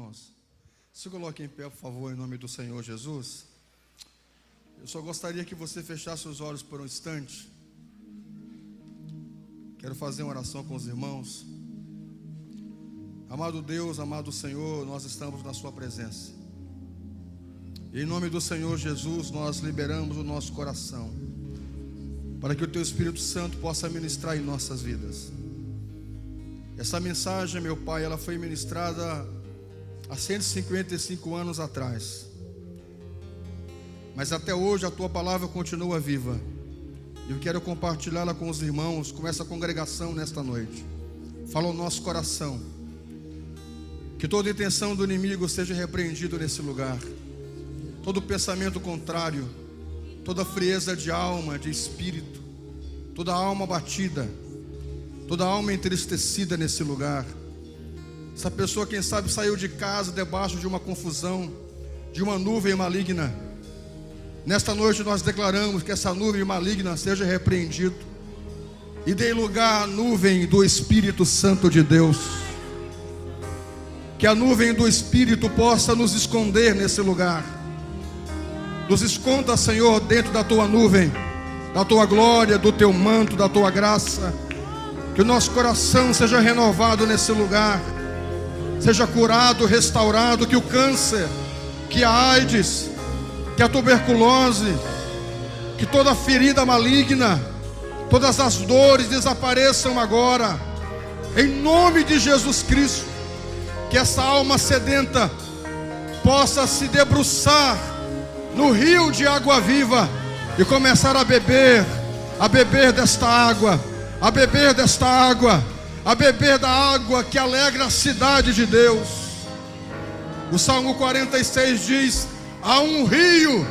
irmãos? Se coloque em pé, por favor, em nome do Senhor Jesus. Eu só gostaria que você fechasse os olhos por um instante. Quero fazer uma oração com os irmãos. Amado Deus, amado Senhor, nós estamos na sua presença. E em nome do Senhor Jesus, nós liberamos o nosso coração, para que o Teu Espírito Santo possa ministrar em nossas vidas. Essa mensagem, meu Pai, ela foi ministrada há 155 anos atrás. Mas até hoje a Tua palavra continua viva. E eu quero compartilhá-la com os irmãos, com essa congregação nesta noite. Fala o nosso coração. Que toda intenção do inimigo seja repreendido nesse lugar. Todo pensamento contrário, toda frieza de alma, de espírito, toda alma batida, toda alma entristecida nesse lugar. Essa pessoa, quem sabe, saiu de casa debaixo de uma confusão, de uma nuvem maligna. Nesta noite nós declaramos que essa nuvem maligna seja repreendida e dê lugar à nuvem do Espírito Santo de Deus. Que a nuvem do Espírito possa nos esconder nesse lugar. Nos esconda, Senhor, dentro da Tua nuvem, da Tua glória, do Teu manto, da Tua graça. Que o nosso coração seja renovado nesse lugar, seja curado, restaurado. Que o câncer, que a AIDS, que a tuberculose, que toda ferida maligna, todas as dores desapareçam agora, em nome de Jesus Cristo. Que essa alma sedenta possa se debruçar no rio de água viva e começar a beber desta água, a beber desta água, a beber da água que alegra a cidade de Deus. O Salmo 46 diz: há um rio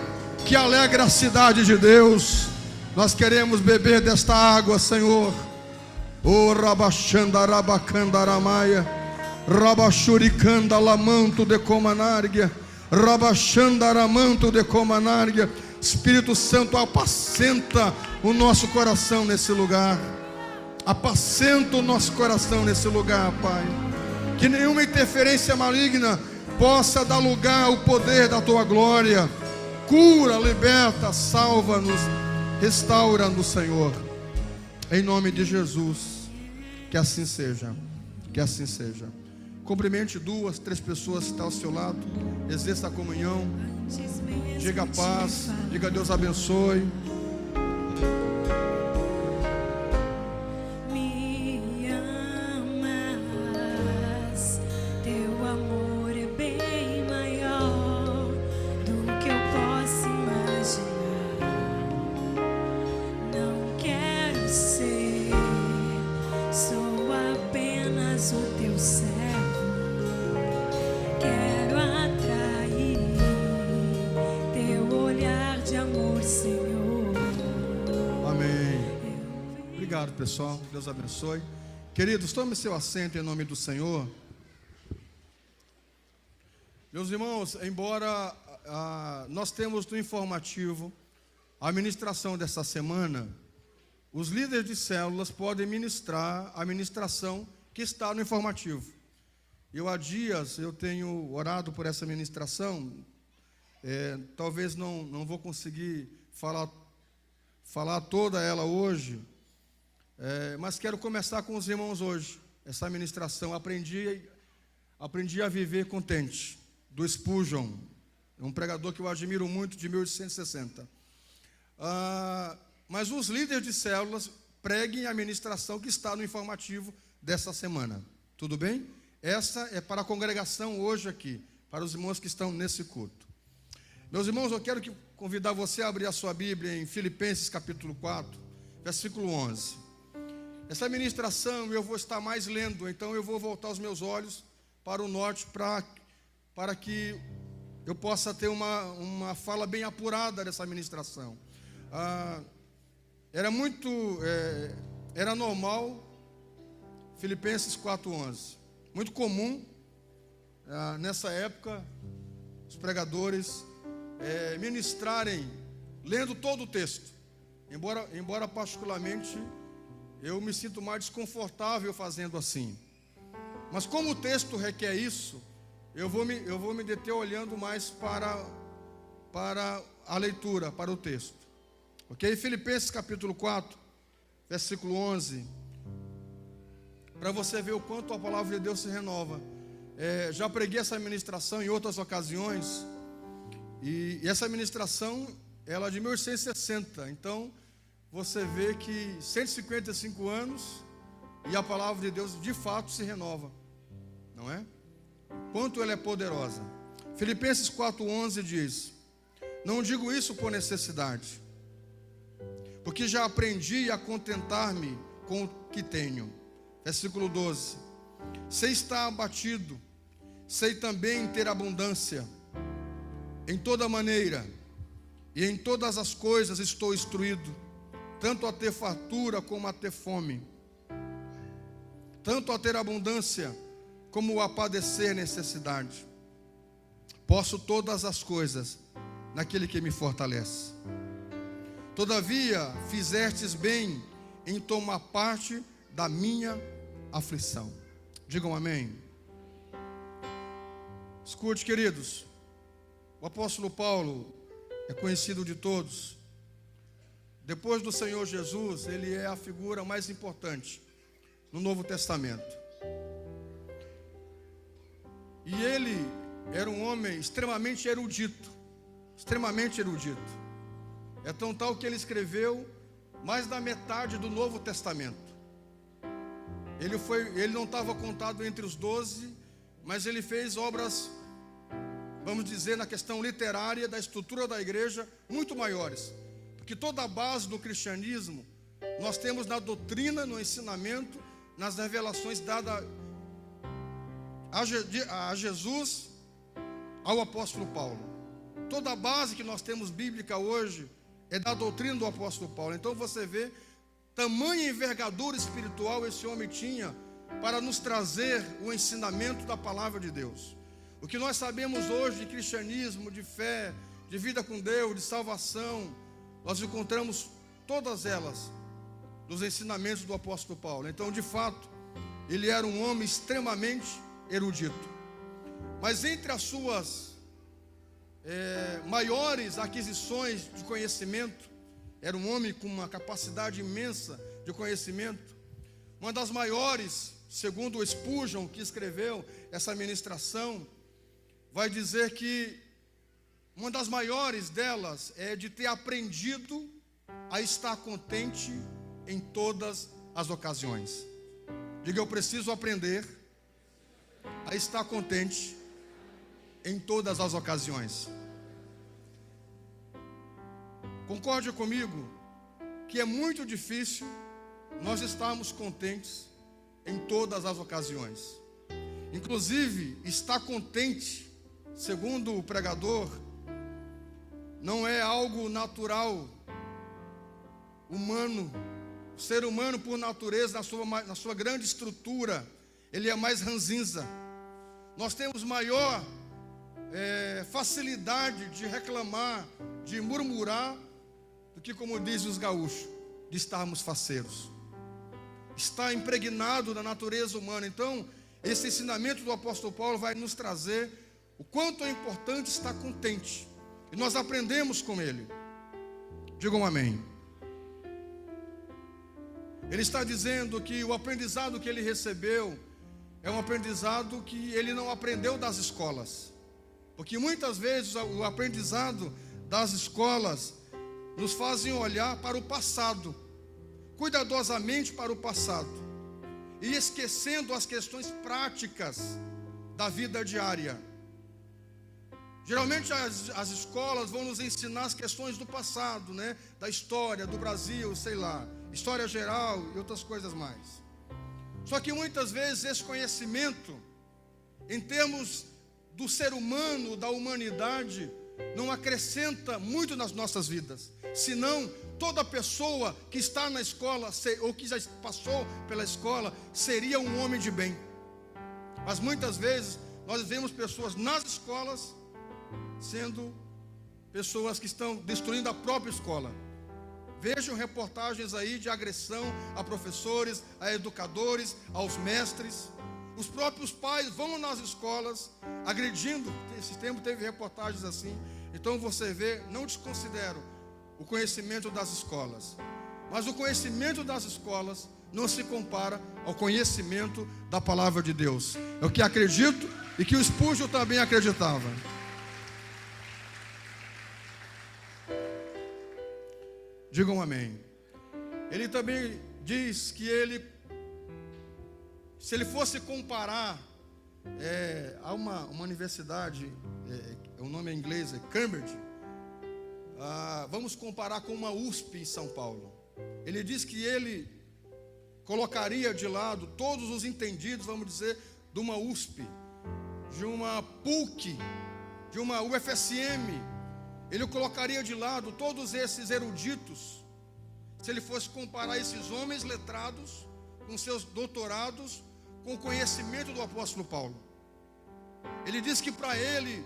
que alegra a cidade de Deus. Nós queremos beber desta água, Senhor. O Rabachanda Rabacandaramaia, Rabachuricanda Lamanto de Comanárgia, Rabachanda Ramanto de Comanárgia. Espírito Santo, apacenta o nosso coração nesse lugar. Apacenta o nosso coração nesse lugar, Pai. Que nenhuma interferência maligna possa dar lugar ao poder da Tua glória. Cura, liberta, salva-nos, restaura-nos, Senhor. Em nome de Jesus. Que assim seja. Que assim seja. Cumprimente 2, 3 pessoas que estão ao seu lado. Exerça a comunhão. Diga paz. Diga Deus abençoe. Obrigado, pessoal. Deus abençoe. Queridos, tome seu assento em nome do Senhor. Meus irmãos, embora nós temos no informativo a ministração dessa semana, os líderes de células podem ministrar a ministração que está no informativo. Há dias eu tenho orado por essa ministração. Talvez não vou conseguir falar toda ela hoje. Mas quero começar com os irmãos hoje, essa ministração. Aprendi a viver contente, do Spurgeon, um pregador que eu admiro muito, de 1860. Mas os líderes de células preguem a ministração que está no informativo dessa semana. Tudo bem? Essa é para a congregação hoje aqui, para os irmãos que estão nesse culto. Meus irmãos, eu quero convidar você a abrir a sua Bíblia em Filipenses capítulo 4, versículo 11. Essa ministração eu vou estar mais lendo, então eu vou voltar os meus olhos para o norte para que eu possa ter uma fala bem apurada dessa ministração. Era normal, Filipenses 4:11, muito comum nessa época os pregadores ministrarem lendo todo o texto, embora particularmente eu me sinto mais desconfortável fazendo assim. Mas como o texto requer isso, eu vou me deter olhando mais para a leitura, para o texto. Ok? Filipenses capítulo 4, versículo 11. Para você ver o quanto a palavra de Deus se renova. Já preguei essa ministração em outras ocasiões. E essa ministração, ela é de 1860. Então, você vê que 155 anos e a palavra de Deus de fato se renova. Não é? Quanto ela é poderosa. Filipenses 4,11 diz: não digo isso por necessidade, porque já aprendi a contentar-me com o que tenho. Versículo 12: sei estar abatido, sei também ter abundância. Em toda maneira e em todas as coisas estou instruído, tanto a ter fartura como a ter fome, tanto a ter abundância como a padecer necessidade. Posso todas as coisas naquele que me fortalece. Todavia fizestes bem em tomar parte da minha aflição. Digam amém. Escute, queridos, o apóstolo Paulo é conhecido de todos. Depois do Senhor Jesus, ele é a figura mais importante no Novo Testamento. E ele era um homem extremamente erudito. Extremamente erudito. É tão tal que ele escreveu mais da metade do Novo Testamento. Ele não estava contado entre os 12, mas ele fez obras, vamos dizer, na questão literária, da estrutura da igreja, muito maiores. Porque toda a base do cristianismo, nós temos na doutrina, no ensinamento, nas revelações dadas a Jesus, ao apóstolo Paulo. Toda a base que nós temos bíblica hoje é da doutrina do apóstolo Paulo. Então você vê tamanha envergadura espiritual esse homem tinha para nos trazer o ensinamento da palavra de Deus. O que nós sabemos hoje de cristianismo, de fé, de vida com Deus, de salvação, nós encontramos todas elas nos ensinamentos do apóstolo Paulo. Então, de fato, ele era um homem extremamente erudito. Mas entre as suas maiores aquisições de conhecimento, era um homem com uma capacidade imensa de conhecimento. Uma das maiores, segundo o Spurgeon, que escreveu essa ministração, vai dizer que uma das maiores delas é de ter aprendido a estar contente em todas as ocasiões. Diga: eu preciso aprender a estar contente em todas as ocasiões. Concorde comigo que é muito difícil nós estarmos contentes em todas as ocasiões. Inclusive, estar contente, segundo o pregador, não é algo natural, humano. O ser humano, por natureza, na sua grande estrutura, ele é mais ranzinza. Nós temos maior facilidade de reclamar, de murmurar, do que, como dizem os gaúchos, de estarmos faceiros. Está impregnado na natureza humana. Então, esse ensinamento do apóstolo Paulo vai nos trazer o quanto é importante estar contente. E nós aprendemos com ele. Digam amém. Ele está dizendo que o aprendizado que ele recebeu é um aprendizado que ele não aprendeu das escolas. Porque muitas vezes o aprendizado das escolas nos fazem olhar para o passado, cuidadosamente para o passado, e esquecendo as questões práticas da vida diária. Geralmente as escolas vão nos ensinar as questões do passado, né? Da história do Brasil, sei lá, história geral e outras coisas mais. Só que muitas vezes esse conhecimento, em termos do ser humano, da humanidade, não acrescenta muito nas nossas vidas. Senão, toda pessoa que está na escola, ou que já passou pela escola, seria um homem de bem. Mas muitas vezes nós vemos pessoas nas escolas sendo pessoas que estão destruindo a própria escola. Vejam reportagens aí de agressão a professores, a educadores, aos mestres. Os próprios pais vão nas escolas agredindo. Esse tempo teve reportagens assim. Então você vê, não desconsidero o conhecimento das escolas, mas o conhecimento das escolas não se compara ao conhecimento da palavra de Deus. É o que acredito e que o Spurgeon também acreditava. Digam amém. Ele também diz que se ele fosse comparar a uma universidade, o nome em inglês é Cambridge, vamos comparar com uma USP em São Paulo. Ele diz que ele colocaria de lado todos os entendidos, vamos dizer, de uma USP, de uma PUC, de uma UFSM. Ele colocaria de lado todos esses eruditos, se ele fosse comparar esses homens letrados, com seus doutorados, com o conhecimento do apóstolo Paulo. Ele diz que para ele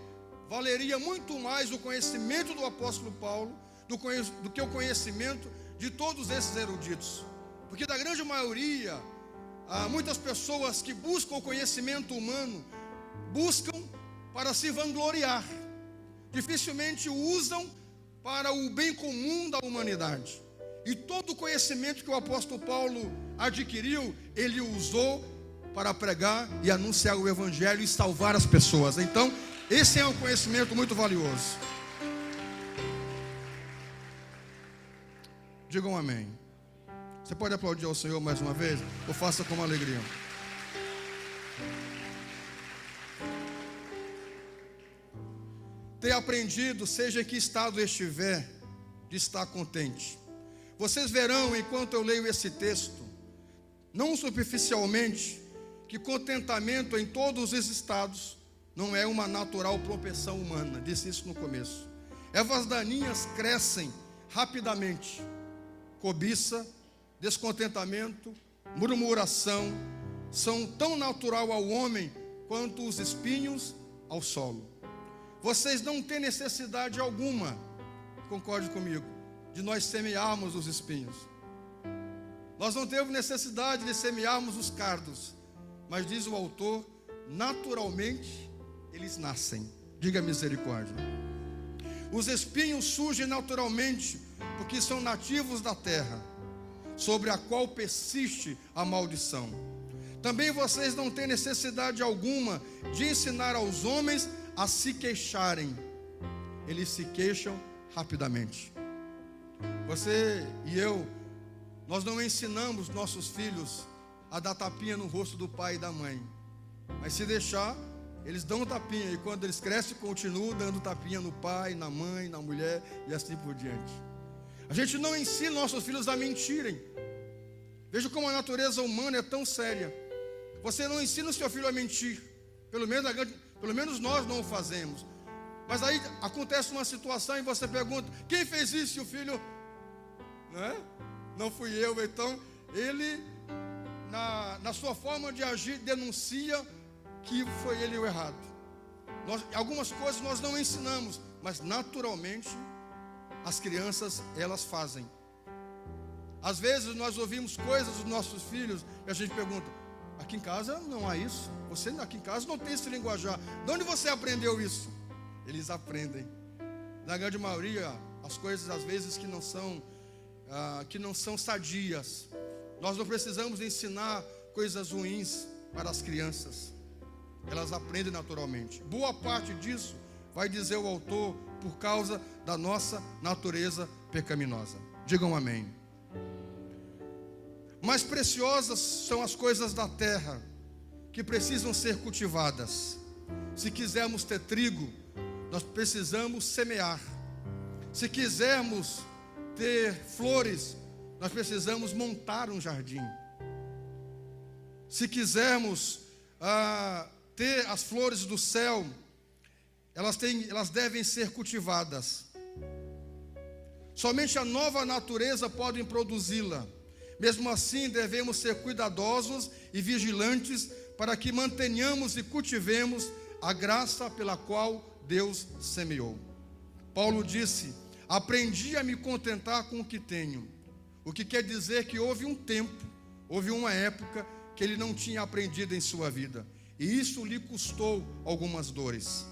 valeria muito mais o conhecimento do apóstolo Paulo do que o conhecimento de todos esses eruditos. Porque da grande maioria, há muitas pessoas que buscam o conhecimento humano, buscam para se vangloriar, dificilmente usam para o bem comum da humanidade. E todo o conhecimento que o apóstolo Paulo adquiriu, ele usou para pregar e anunciar o evangelho e salvar as pessoas. Então, esse é um conhecimento muito valioso. Digam amém. Você pode aplaudir ao Senhor mais uma vez? Ou faça com alegria. Ter aprendido, seja em que estado estiver, de estar contente. Vocês verão, enquanto eu leio esse texto, não superficialmente, que contentamento em todos os estados não é uma natural propensão humana. Disse isso no começo. Ervas daninhas crescem rapidamente. Cobiça, descontentamento, murmuração são tão natural ao homem quanto os espinhos ao solo. Vocês não têm necessidade alguma, concorde comigo, de nós semearmos os espinhos. Nós não temos necessidade de semearmos os cardos, mas diz o autor, naturalmente eles nascem. Diga misericórdia. Os espinhos surgem naturalmente porque são nativos da terra, sobre a qual persiste a maldição. Também vocês não têm necessidade alguma de ensinar aos homens a se queixarem. Eles se queixam rapidamente. Você e eu, nós não ensinamos nossos filhos a dar tapinha no rosto do pai e da mãe. Mas se deixar, eles dão tapinha. E quando eles crescem, continuam dando tapinha no pai, na mãe, na mulher e assim por diante. A gente não ensina nossos filhos a mentirem. Veja como a natureza humana é tão séria. Você não ensina o seu filho a mentir. Pelo menos nós não o fazemos. Mas aí acontece uma situação e você pergunta, quem fez isso? E o filho, não fui eu. Então ele, na sua forma de agir, denuncia que foi ele o errado. Algumas coisas nós não ensinamos, mas naturalmente as crianças, elas fazem. Às vezes nós ouvimos coisas dos nossos filhos e a gente pergunta, aqui em casa não há isso. Você aqui em casa não tem esse linguajar. De onde você aprendeu isso? Eles aprendem. Na grande maioria, as coisas às vezes que não são sadias. Nós não precisamos ensinar coisas ruins para as crianças. Elas aprendem naturalmente. Boa parte disso, vai dizer o autor, por causa da nossa natureza pecaminosa. Digam amém. Mais preciosas são as coisas da terra, que precisam ser cultivadas. Se quisermos ter trigo, nós precisamos semear. Se quisermos ter flores, nós precisamos montar um jardim. Se quisermos ter as flores do céu, elas devem ser cultivadas. Somente a nova natureza pode produzi-la. Mesmo assim, devemos ser cuidadosos e vigilantes para que mantenhamos e cultivemos a graça pela qual Deus semeou. Paulo disse, aprendi a me contentar com o que tenho. O que quer dizer que houve um tempo, houve uma época que ele não tinha aprendido em sua vida, e isso lhe custou algumas dores.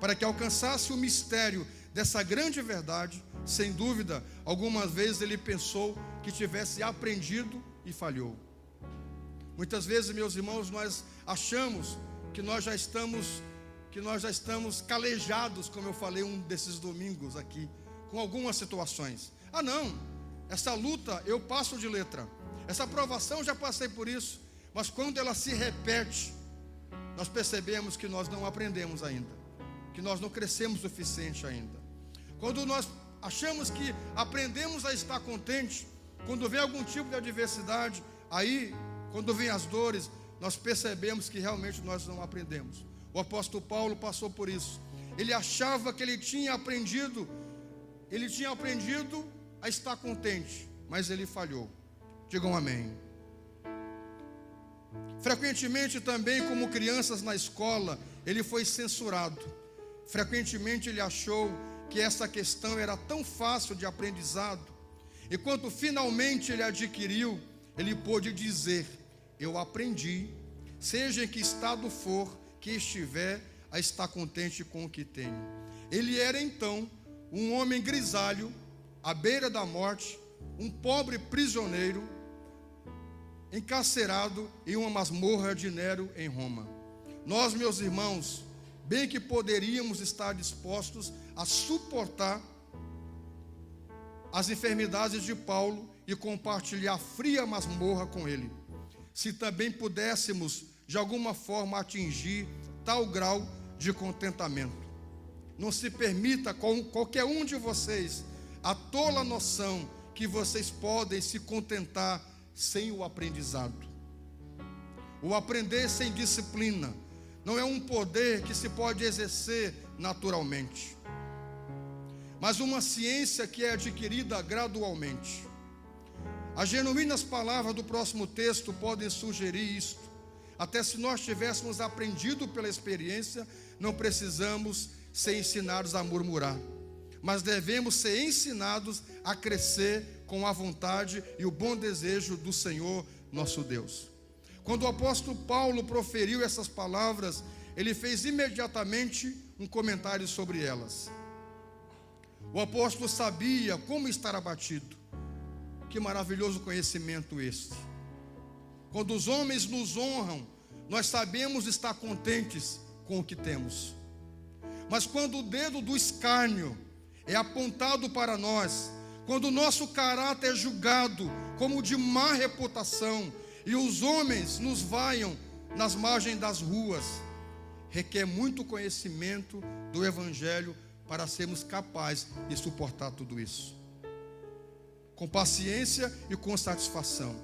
Para que alcançasse o mistério dessa grande verdade, sem dúvida, algumas vezes ele pensou que tivesse aprendido e falhou. Muitas vezes, meus irmãos, nós achamos que nós já estamos calejados, como eu falei um desses domingos aqui, com algumas situações. Ah não, essa luta eu passo de letra, essa provação já passei por isso, mas quando ela se repete, nós percebemos que nós não aprendemos ainda, que nós não crescemos o suficiente ainda. Quando nós achamos que aprendemos a estar contente, quando vem algum tipo de adversidade, aí, quando vem as dores, nós percebemos que realmente nós não aprendemos. O apóstolo Paulo passou por isso. Ele achava que ele tinha aprendido a estar contente, mas ele falhou. Digam amém. Frequentemente também, como crianças na escola, ele foi censurado. Frequentemente ele achou que essa questão era tão fácil de aprendizado, e quando finalmente ele adquiriu, ele pôde dizer: eu aprendi, seja em que estado for que estiver, a estar contente com o que tenho. Ele era então um homem grisalho, à beira da morte, um pobre prisioneiro, encarcerado em uma masmorra de Nero em Roma. Nós, meus irmãos, bem que poderíamos estar dispostos a suportar as enfermidades de Paulo e compartilhar a fria masmorra com ele, se também pudéssemos de alguma forma atingir tal grau de contentamento. Não se permita com qualquer um de vocês a tola noção que vocês podem se contentar sem o aprendizado. O aprender sem disciplina não é um poder que se pode exercer naturalmente, mas uma ciência que é adquirida gradualmente. As genuínas palavras do próximo texto podem sugerir isto. Até se nós tivéssemos aprendido pela experiência, não precisamos ser ensinados a murmurar, mas devemos ser ensinados a crescer com a vontade e o bom desejo do Senhor nosso Deus. Quando o apóstolo Paulo proferiu essas palavras, ele fez imediatamente um comentário sobre elas. O apóstolo sabia como estar abatido. Que maravilhoso conhecimento este! Quando os homens nos honram, nós sabemos estar contentes com o que temos. Mas quando o dedo do escárnio é apontado para nós, quando o nosso caráter é julgado como de má reputação, e os homens nos vaiam nas margens das ruas, requer muito conhecimento do Evangelho para sermos capazes de suportar tudo isso, com paciência e com satisfação.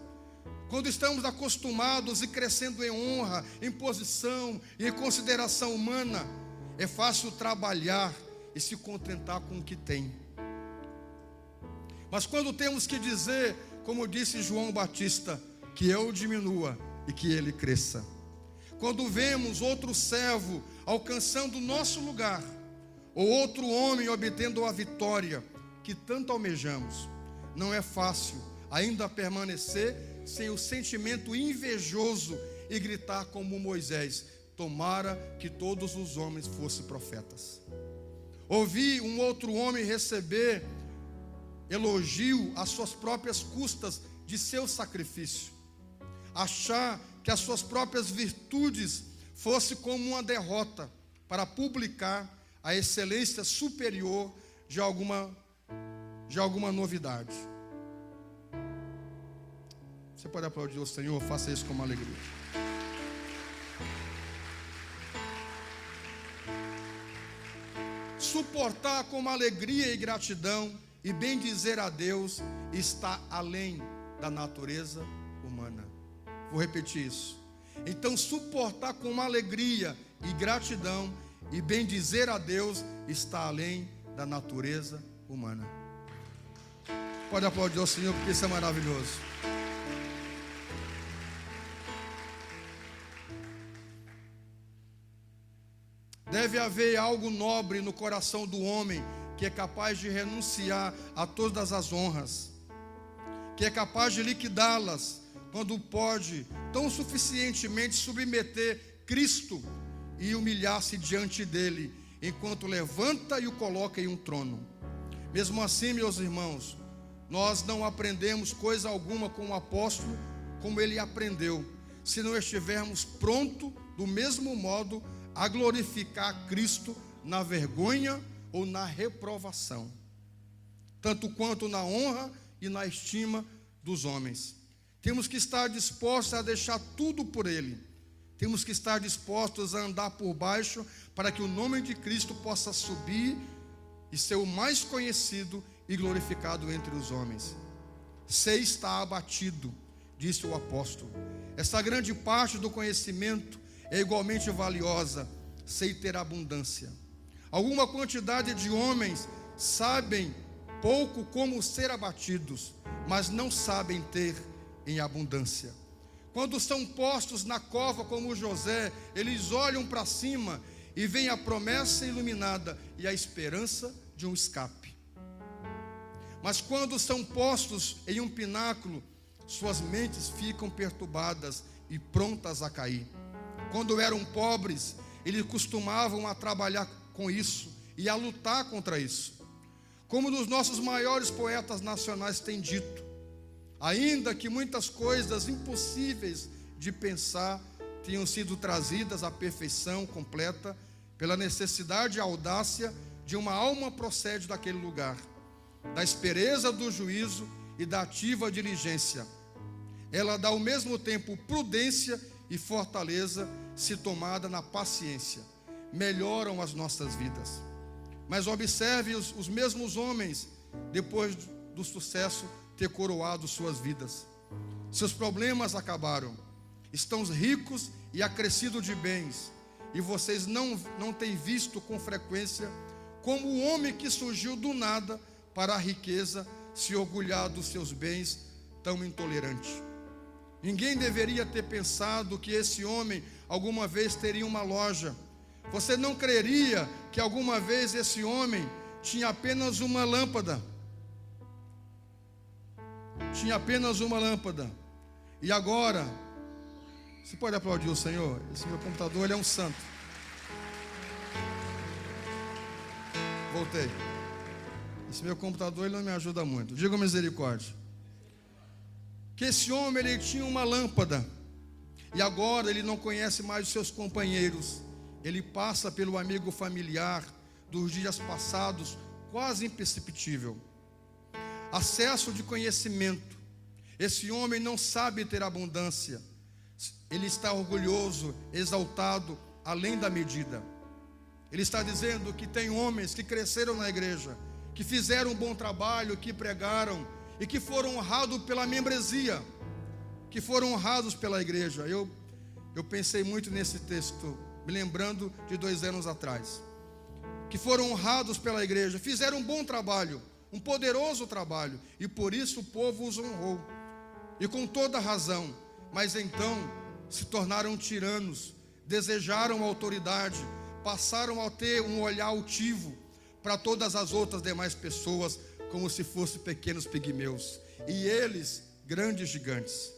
Quando estamos acostumados e crescendo em honra, em posição e em consideração humana, é fácil trabalhar e se contentar com o que tem. Mas quando temos que dizer, como disse João Batista, que eu diminua e que ele cresça. Quando vemos outro servo alcançando o nosso lugar, ou outro homem obtendo a vitória que tanto almejamos, não é fácil ainda permanecer sem o sentimento invejoso e gritar como Moisés: tomara que todos os homens fossem profetas. Ouvi um outro homem receber elogio às suas próprias custas de seu sacrifício, achar que as suas próprias virtudes fosse como uma derrota para publicar a excelência superior de alguma novidade. Você pode aplaudir o Senhor? Faça isso com uma alegria. Suportar com alegria e gratidão e bem dizer a Deus está além da natureza humana. Vou repetir isso. Então, suportar com alegria e gratidão e bem dizer a Deus está além da natureza humana. Pode aplaudir ao Senhor, porque isso é maravilhoso. Deve haver algo nobre no coração do homem que é capaz de renunciar a todas as honras, que é capaz de liquidá-las quando pode tão suficientemente submeter Cristo e humilhar-se diante dele, enquanto levanta e o coloca em um trono. Mesmo assim, meus irmãos, nós não aprendemos coisa alguma com o apóstolo como ele aprendeu, se não estivermos prontos, do mesmo modo, a glorificar Cristo na vergonha ou na reprovação, tanto quanto na honra e na estima dos homens. Temos que estar dispostos a deixar tudo por Ele. Temos que estar dispostos a andar por baixo, para que o nome de Cristo possa subir e ser o mais conhecido e glorificado entre os homens. Sei estar abatido, disse o apóstolo. Essa grande parte do conhecimento é igualmente valiosa. Sei ter abundância. Alguma quantidade de homens sabem pouco como ser abatidos, mas não sabem ter em abundância. Quando são postos na cova como José, eles olham para cima e veem a promessa iluminada e a esperança de um escape. Mas quando são postos em um pináculo, suas mentes ficam perturbadas e prontas a cair. Quando eram pobres, eles costumavam a trabalhar com isso e a lutar contra isso. Como nos nossos maiores poetas nacionais têm dito, ainda que muitas coisas impossíveis de pensar tenham sido trazidas à perfeição completa pela necessidade e audácia de uma alma procede daquele lugar, da aspereza do juízo e da ativa diligência. Ela dá ao mesmo tempo prudência e fortaleza, se tomada na paciência, melhoram as nossas vidas. Mas observe os mesmos homens, depois do sucesso ter coroado suas vidas. Seus problemas acabaram, estão ricos e acrescidos de bens, e vocês não têm visto com frequência como o homem que surgiu do nada para a riqueza se orgulhar dos seus bens, tão intolerante. Ninguém deveria ter pensado que esse homem alguma vez teria uma loja. Você não creria que alguma vez esse homem tinha apenas uma lâmpada. Tinha apenas uma lâmpada. E agora, você pode aplaudir o Senhor? Esse meu computador, ele é um santo. Voltei. Esse meu computador, ele não me ajuda muito. Diga misericórdia. Que esse homem, ele tinha uma lâmpada. E agora ele não conhece mais os seus companheiros. Ele passa pelo amigo familiar dos dias passados, quase imperceptível. Acesso de conhecimento. Esse homem não sabe ter abundância. Ele está orgulhoso, exaltado, além da medida. Ele está dizendo que tem homens que cresceram na igreja, que fizeram um bom trabalho, que pregaram e que foram honrados pela membresia, que foram honrados pela igreja. Eu pensei muito nesse texto, me lembrando de 2 anos atrás, que foram honrados pela igreja, fizeram um bom trabalho, um poderoso trabalho, e por isso o povo os honrou, e com toda razão. Mas então se tornaram tiranos, desejaram autoridade, passaram a ter um olhar altivo para todas as outras demais pessoas, como se fossem pequenos pigmeus, e eles grandes gigantes.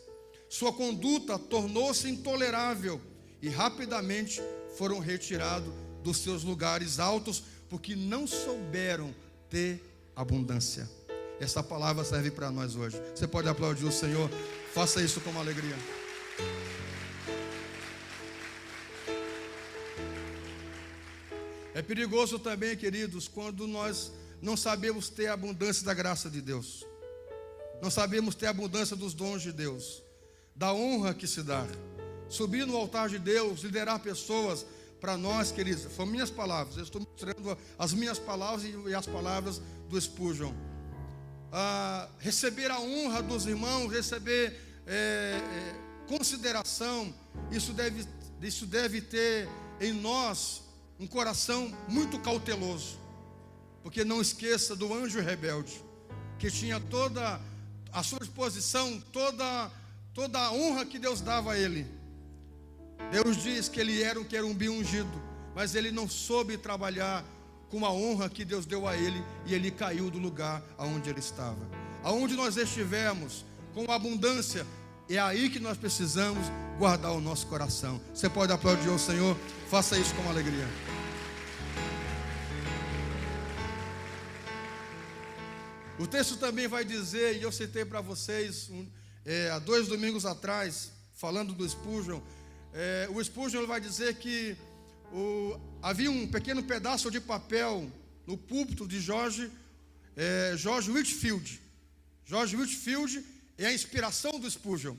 Sua conduta tornou-se intolerável, e rapidamente foram retirados dos seus lugares altos, porque não souberam ter abundância. Essa palavra serve para nós hoje. Você pode aplaudir o Senhor? Faça isso com alegria. É perigoso também, queridos, quando nós não sabemos ter a abundância da graça de Deus, não sabemos ter a abundância dos dons de Deus, da honra que se dá. Subir no altar de Deus, liderar pessoas. Para nós, queridos, são minhas palavras, eu estou mostrando as minhas palavras e as palavras do Spurgeon. Receber a honra dos irmãos, receber consideração, isso deve ter em nós um coração muito cauteloso, porque não esqueça do anjo rebelde, que tinha toda a sua disposição, toda a honra que Deus dava a ele. Deus diz que ele era um querubim ungido, mas ele não soube trabalhar com a honra que Deus deu a ele, e ele caiu do lugar aonde ele estava. Aonde nós estivermos com abundância, é aí que nós precisamos guardar o nosso coração. Você pode aplaudir ao Senhor? Faça isso com alegria. O texto também vai dizer, e eu citei para vocês há 2 domingos atrás, falando do Spurgeon, o Spurgeon vai dizer que havia um pequeno pedaço de papel no púlpito de George Whitefield. George Whitefield é a inspiração do Spurgeon,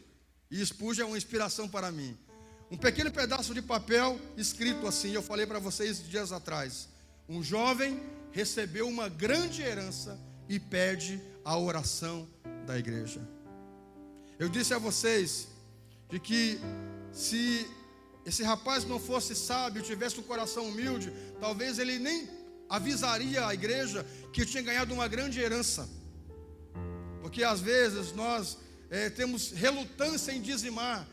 e Spurgeon é uma inspiração para mim. Um pequeno pedaço de papel escrito assim, eu falei para vocês dias atrás: um jovem recebeu uma grande herança e pede a oração da igreja. Eu disse a vocês de que se esse rapaz não fosse sábio, tivesse um coração humilde, talvez ele nem avisaria a igreja que tinha ganhado uma grande herança. Porque às vezes nós temos relutância em dizimar.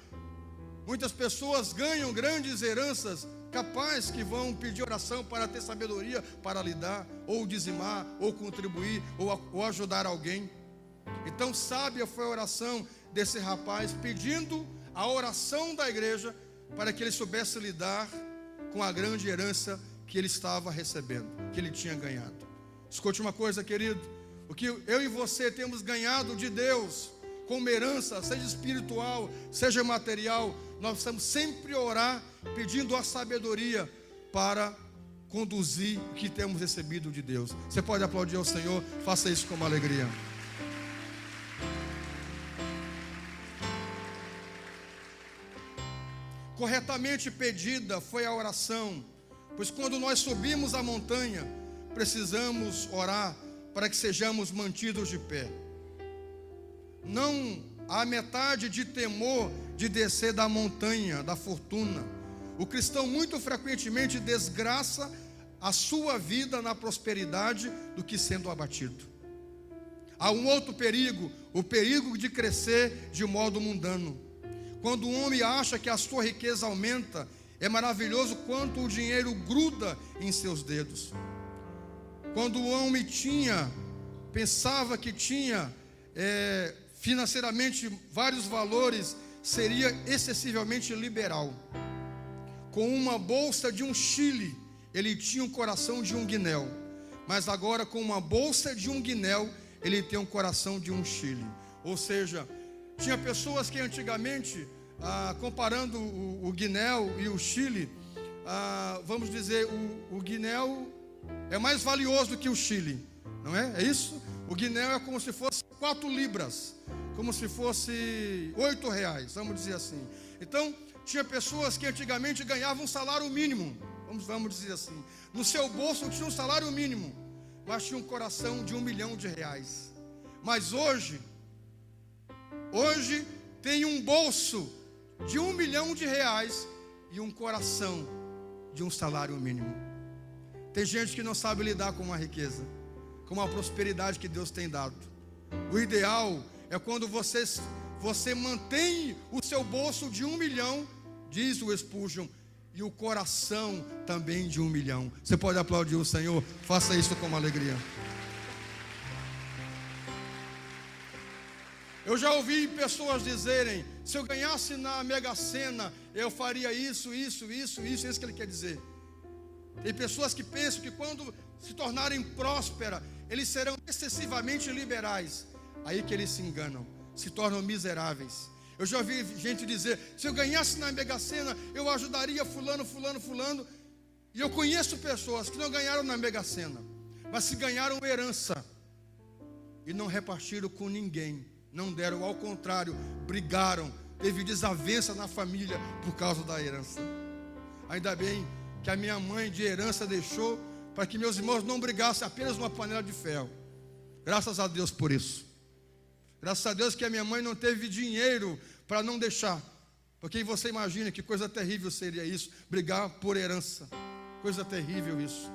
Muitas pessoas ganham grandes heranças, capaz que vão pedir oração para ter sabedoria para lidar, ou dizimar, ou contribuir, ou ajudar alguém. Então sábia foi a oração desse rapaz, pedindo a oração da igreja para que ele soubesse lidar com a grande herança que ele estava recebendo, que ele tinha ganhado. Escute uma coisa, querido: o que eu e você temos ganhado de Deus como herança, seja espiritual, seja material, nós precisamos sempre orar pedindo a sabedoria para conduzir o que temos recebido de Deus. Você pode aplaudir ao Senhor? Faça isso com uma alegria. Corretamente pedida foi a oração, pois quando nós subimos a montanha, precisamos orar para que sejamos mantidos de pé. Não há metade de temor de descer da montanha da fortuna. O cristão muito frequentemente desgraça a sua vida na prosperidade do que sendo abatido. Há um outro perigo, o perigo de crescer de modo mundano. Quando o homem acha que a sua riqueza aumenta, é maravilhoso quanto o dinheiro gruda em seus dedos. Quando o homem pensava que tinha financeiramente vários valores, seria excessivamente liberal. Com uma bolsa de um Chile, ele tinha um coração de um guinéu. Mas agora, com uma bolsa de um guinéu, ele tem um coração de um Chile. Ou seja, tinha pessoas que antigamente, comparando o guinéu e o Chile, vamos dizer, o guinéu é mais valioso do que o Chile, não é? É isso? O guinéu é como se fosse 4 libras, como se fosse R$8, vamos dizer assim. Então, tinha pessoas que antigamente ganhavam um salário mínimo, vamos dizer assim. No seu bolso tinha um salário mínimo, mas tinha um coração de R$1 milhão. Mas hoje tem um bolso de R$1 milhão e um coração de um salário mínimo. Tem gente que não sabe lidar com uma riqueza, com uma prosperidade que Deus tem dado. O ideal é quando você mantém o seu bolso de R$1 milhão, diz o Spurgeon, e o coração também de R$1 milhão. Você pode aplaudir o Senhor? Faça isso com alegria. Eu já ouvi pessoas dizerem: se eu ganhasse na Mega Sena, eu faria isso que ele quer dizer. Tem pessoas que pensam que quando se tornarem prósperas, eles serão excessivamente liberais. Aí que eles se enganam, se tornam miseráveis. Eu já ouvi gente dizer: se eu ganhasse na Mega Sena, eu ajudaria fulano. E eu conheço pessoas que não ganharam na Mega Sena, mas se ganharam herança e não repartiram com ninguém, não deram, ao contrário, brigaram, teve desavença na família por causa da herança. Ainda bem que a minha mãe de herança deixou para que meus irmãos não brigassem apenas uma panela de ferro. Graças a Deus por isso. Graças a Deus que a minha mãe não teve dinheiro para não deixar. Porque você imagina que coisa terrível seria isso, brigar por herança. Coisa terrível isso.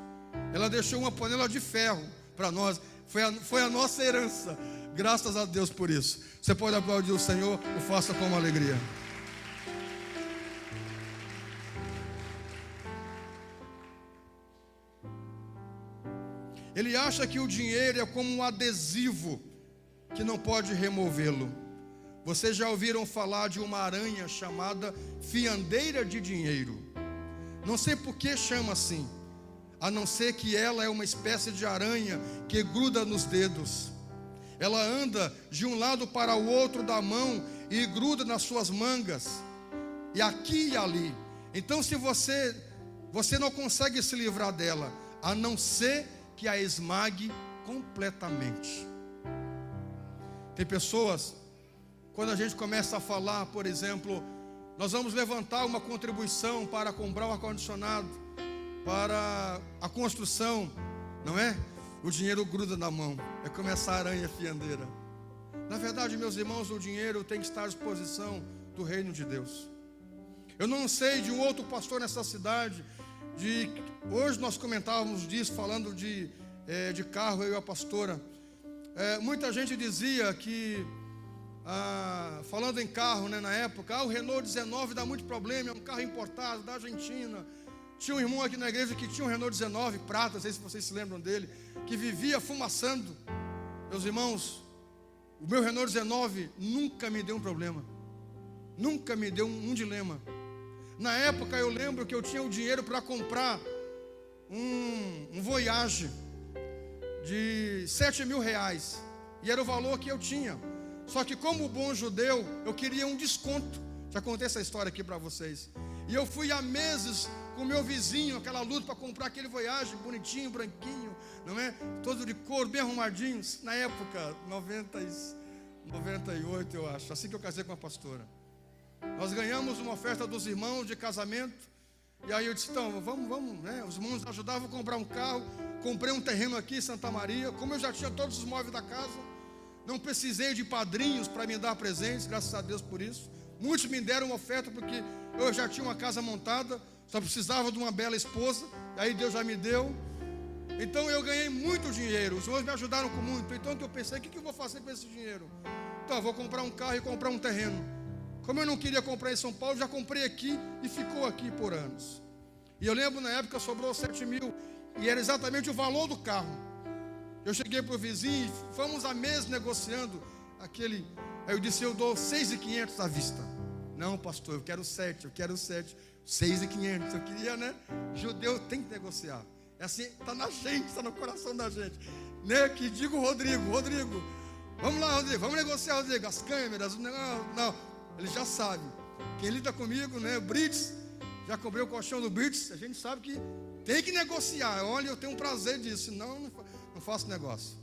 Ela deixou uma panela de ferro para nós. Foi a nossa herança. Graças a Deus por isso. Você pode aplaudir o Senhor, o faça com uma alegria. Ele acha que o dinheiro é como um adesivo que não pode removê-lo. Vocês já ouviram falar de uma aranha chamada fiandeira de dinheiro? Não sei por que chama assim, a não ser que ela é uma espécie de aranha que gruda nos dedos. Ela anda de um lado para o outro da mão e gruda nas suas mangas, e aqui e ali. Então, se você não consegue se livrar dela, a não ser que a esmague completamente. Tem pessoas, quando a gente começa a falar, por exemplo, nós vamos levantar uma contribuição para comprar um ar-condicionado, para a construção, não é? O dinheiro gruda na mão, é como essa aranha fiandeira. Na verdade, meus irmãos, o dinheiro tem que estar à disposição do reino de Deus. Eu não sei de um outro pastor nessa cidade, hoje nós comentávamos disso, falando de carro, eu e a pastora. Muita gente dizia que, falando em carro, né, na época, o Renault 19 dá muito problema, é um carro importado da Argentina. Tinha um irmão aqui na igreja que tinha um Renault 19 prata, não sei se vocês se lembram dele, que vivia fumaçando. Meus irmãos, o meu Renault 19 nunca me deu um problema, nunca me deu um dilema. Na época eu lembro que eu tinha o dinheiro para comprar um Voyage de 7 mil reais, e era o valor que eu tinha. Só que como bom judeu, eu queria um desconto. Já contei essa história aqui para vocês. E eu fui há meses com meu vizinho, aquela luta para comprar aquele Voyage bonitinho, branquinho, não é? Todo de couro, bem arrumadinho. Na época, 98 eu acho, assim que eu casei com a pastora. Nós ganhamos uma oferta dos irmãos de casamento. E aí eu disse, então, vamos, né? Os irmãos ajudavam a comprar um carro. Comprei um terreno aqui em Santa Maria. Como eu já tinha todos os móveis da casa, não precisei de padrinhos para me dar presentes, graças a Deus por isso. Muitos me deram uma oferta porque eu já tinha uma casa montada, só precisava de uma bela esposa, aí Deus já me deu. Então eu ganhei muito dinheiro, os irmãos me ajudaram com muito. Então eu pensei, o que eu vou fazer com esse dinheiro? Então eu vou comprar um carro e comprar um terreno. Como eu não queria comprar em São Paulo, já comprei aqui e ficou aqui por anos. E eu lembro na época sobrou 7 mil, e era exatamente o valor do carro. Eu cheguei para o vizinho e fomos há meses negociando aquele. Aí eu disse, eu dou 6.500 à vista. Não, pastor, eu quero 7. 6.500, eu queria, né? Judeu tem que negociar. É assim, está na gente, está no coração da gente, né? Que digo Rodrigo, vamos lá, Rodrigo, vamos negociar, Rodrigo. As câmeras, não, ele já sabe. Quem lida comigo, né? O Brits, já comprei o colchão do Brits. A gente sabe que tem que negociar. Olha, eu tenho um prazer disso, senão não faço negócio.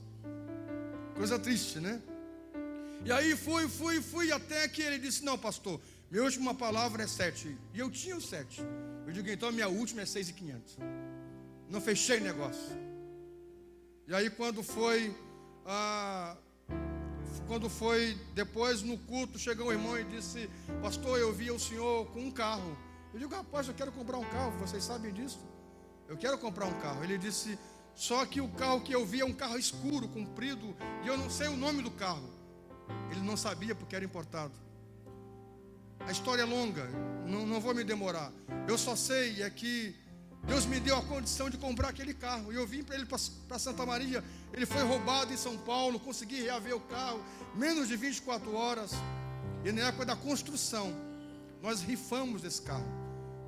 Coisa triste, né? E aí fui até que ele disse, não, pastor, minha última palavra é 7. E eu tinha o 7. Eu digo, então a minha última é 6.500. Não fechei negócio. E aí quando foi depois no culto, chegou um irmão e disse, pastor, eu vi o senhor com um carro. Eu digo, rapaz, eu quero comprar um carro, vocês sabem disso? Eu quero comprar um carro. Ele disse, só que o carro que eu vi é um carro escuro, comprido, e eu não sei o nome do carro. Ele não sabia porque era importado. A história é longa, não vou me demorar. Eu só sei é que Deus me deu a condição de comprar aquele carro. E eu vim para ele para Santa Maria. Ele foi roubado em São Paulo. Consegui reaver o carro, menos de 24 horas. E na época da construção, nós rifamos esse carro.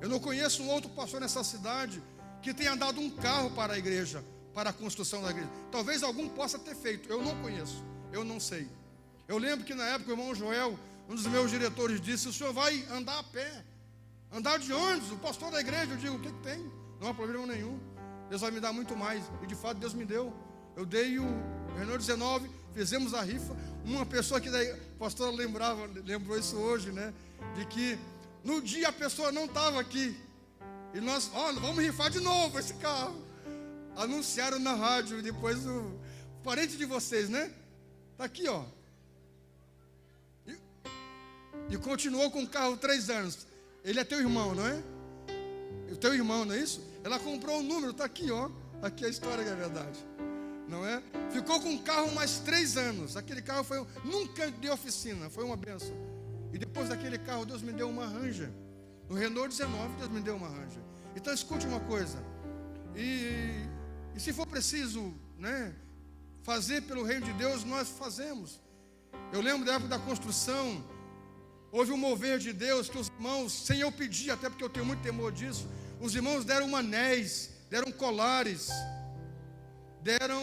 Eu não conheço um outro pastor nessa cidade que tenha dado um carro para a igreja, para a construção da igreja. Talvez algum possa ter feito, eu não conheço, eu não sei. Eu lembro que na época o irmão Joel, um dos meus diretores, disse, o senhor vai andar a pé, andar de ônibus, o pastor da igreja. Eu digo, o que tem? Não há problema nenhum, Deus vai me dar muito mais. E de fato Deus me deu. Eu dei o Renault 19, fizemos a rifa. Uma pessoa que daí, a pastora lembrou isso hoje, né? De que no dia a pessoa não estava aqui, e nós, vamos rifar de novo esse carro. Anunciaram na rádio, depois o parente de vocês, né? Está aqui, ó. E continuou com o carro 3 anos. Ele é teu irmão, não é? O teu irmão, não é isso? Ela comprou o número, está aqui, ó. Aqui é a história que é verdade, não é? Ficou com o carro mais 3 anos. Aquele carro nunca de oficina, foi uma benção. E depois daquele carro Deus me deu uma Ranger. No Renault 19 Deus me deu uma Ranger. Então escute uma coisa. E se for preciso, né, fazer pelo reino de Deus, nós fazemos. Eu lembro da época da construção, houve um mover de Deus que os irmãos, sem eu pedir, até porque eu tenho muito temor disso, os irmãos deram anéis, deram colares, deram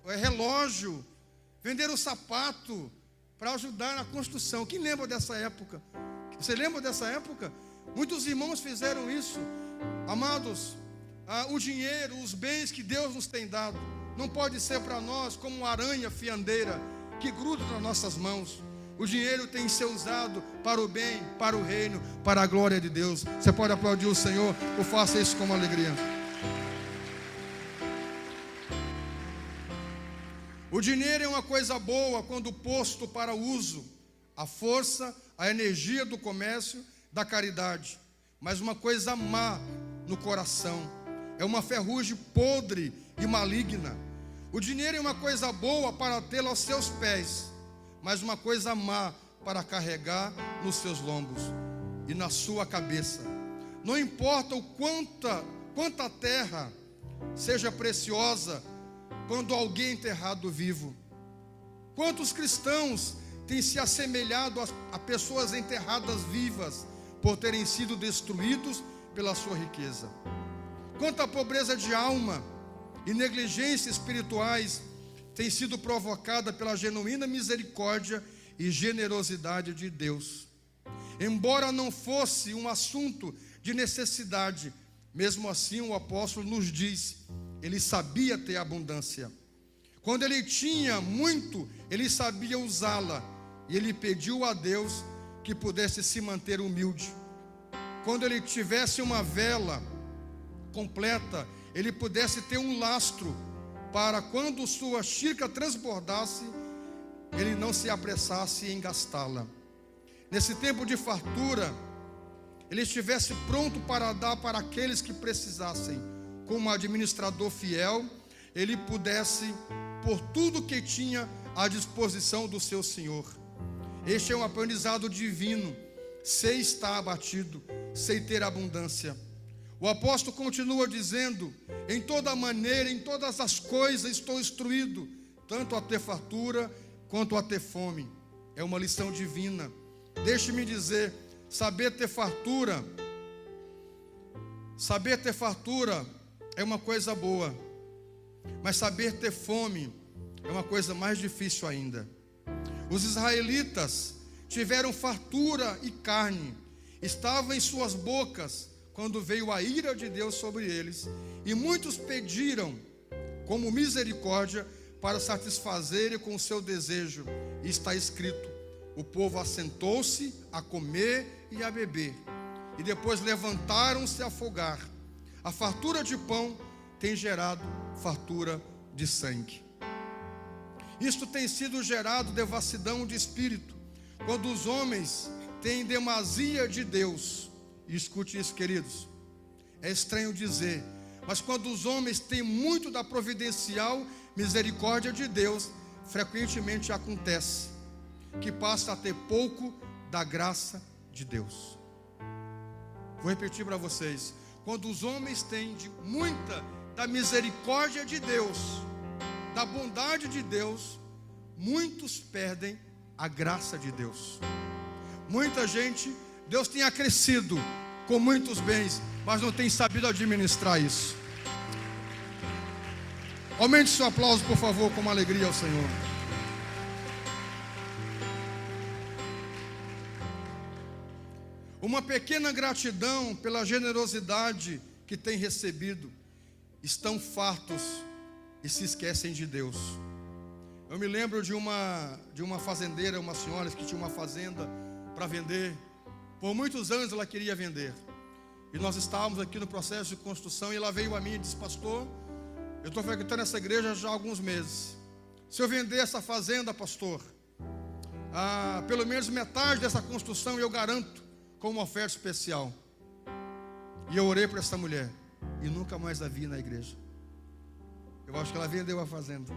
relógio, venderam sapato para ajudar na construção. Quem lembra dessa época? Você lembra dessa época? Muitos irmãos fizeram isso. Amados, o dinheiro, os bens que Deus nos tem dado, não pode ser para nós como uma aranha fiandeira que gruda nas nossas mãos. O dinheiro tem que ser usado para o bem, para o reino, para a glória de Deus. Você pode aplaudir o Senhor, ou faça isso com alegria. O dinheiro é uma coisa boa quando posto para uso, a força, a energia do comércio, da caridade, mas uma coisa má no coração, é uma ferrugem podre e maligna. O dinheiro é uma coisa boa para tê-lo aos seus pés, mas uma coisa má para carregar nos seus lombos e na sua cabeça. Não importa quanta terra seja preciosa, quando alguém é enterrado vivo. Quantos cristãos têm se assemelhado a pessoas enterradas vivas, por terem sido destruídos pela sua riqueza? Quanta pobreza de alma e negligência espirituais tem sido provocada pela genuína misericórdia e generosidade de Deus. Embora não fosse um assunto de necessidade, mesmo assim o apóstolo nos diz, ele sabia ter abundância. Quando ele tinha muito, ele sabia usá-la, e ele pediu a Deus que pudesse se manter humilde. Quando ele tivesse uma vela completa, ele pudesse ter um lastro, para quando sua xícara transbordasse, ele não se apressasse em gastá-la. Nesse tempo de fartura, ele estivesse pronto para dar para aqueles que precisassem. Como administrador fiel, ele pudesse pôr tudo que tinha à disposição do seu Senhor. Este é um aprendizado divino. Sei estar abatido, sei ter abundância. O apóstolo continua dizendo, em toda maneira, em todas as coisas estou instruído, tanto a ter fartura quanto a ter fome. É uma lição divina. Deixe-me dizer, saber ter fartura é uma coisa boa, mas saber ter fome é uma coisa mais difícil ainda. Os israelitas tiveram fartura e carne, estava em suas bocas quando veio a ira de Deus sobre eles, e muitos pediram como misericórdia para satisfazerem com o seu desejo. E está escrito, o povo assentou-se a comer e a beber, e depois levantaram-se a afogar. A fartura de pão tem gerado fartura de sangue. Isto tem sido gerado devassidão de espírito, quando os homens têm demasia de Deus. E escute isso, queridos, é estranho dizer, mas quando os homens têm muito da providencial misericórdia de Deus, frequentemente acontece que passa a ter pouco da graça de Deus. Vou repetir para vocês, quando os homens têm muita da misericórdia de Deus, da bondade de Deus, muitos perdem a graça de Deus. Muita gente, Deus tem acrescido com muitos bens, mas não tem sabido administrar isso. Aumente seu aplauso, por favor, com alegria ao Senhor. Uma pequena gratidão pela generosidade que tem recebido, estão fartos e se esquecem de Deus. Eu me lembro de uma fazendeira, uma senhora que tinha uma fazenda para vender. Por muitos anos ela queria vender. E nós estávamos aqui no processo de construção, e ela veio a mim e disse, pastor, eu estou frequentando essa igreja já há alguns meses. Se eu vender essa fazenda, pastor, pelo menos metade dessa construção eu garanto com uma oferta especial. E eu orei para essa mulher e nunca mais a vi na igreja. Eu acho que ela vendeu a fazenda,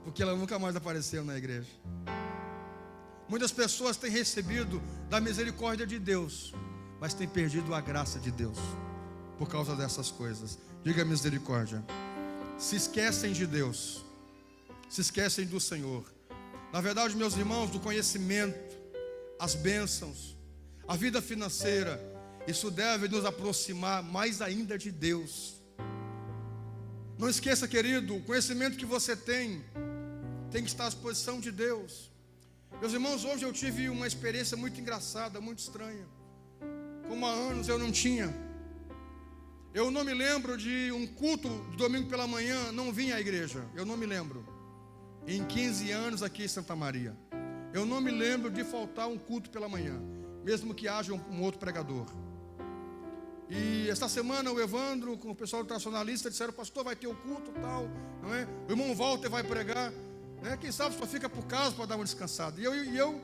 porque ela nunca mais apareceu na igreja. Muitas pessoas têm recebido da misericórdia de Deus, mas têm perdido a graça de Deus por causa dessas coisas. Diga misericórdia. Se esquecem de Deus, se esquecem do Senhor. Na verdade, meus irmãos, do conhecimento, as bênçãos, a vida financeira, isso deve nos aproximar mais ainda de Deus. Não esqueça, querido, o conhecimento que você tem que estar à disposição de Deus. Meus irmãos, hoje eu tive uma experiência muito engraçada, muito estranha. Como há anos eu não tinha. Eu não me lembro de um culto de domingo pela manhã, não vim à igreja. Eu não me lembro. Em 15 anos aqui em Santa Maria, eu não me lembro de faltar um culto pela manhã, mesmo que haja um outro pregador. E esta semana o Evandro, com o pessoal do Tradicionalista, disseram: pastor, vai ter o culto tal, não é? O irmão Walter vai pregar, né? Quem sabe só fica por casa para dar uma descansada. E eu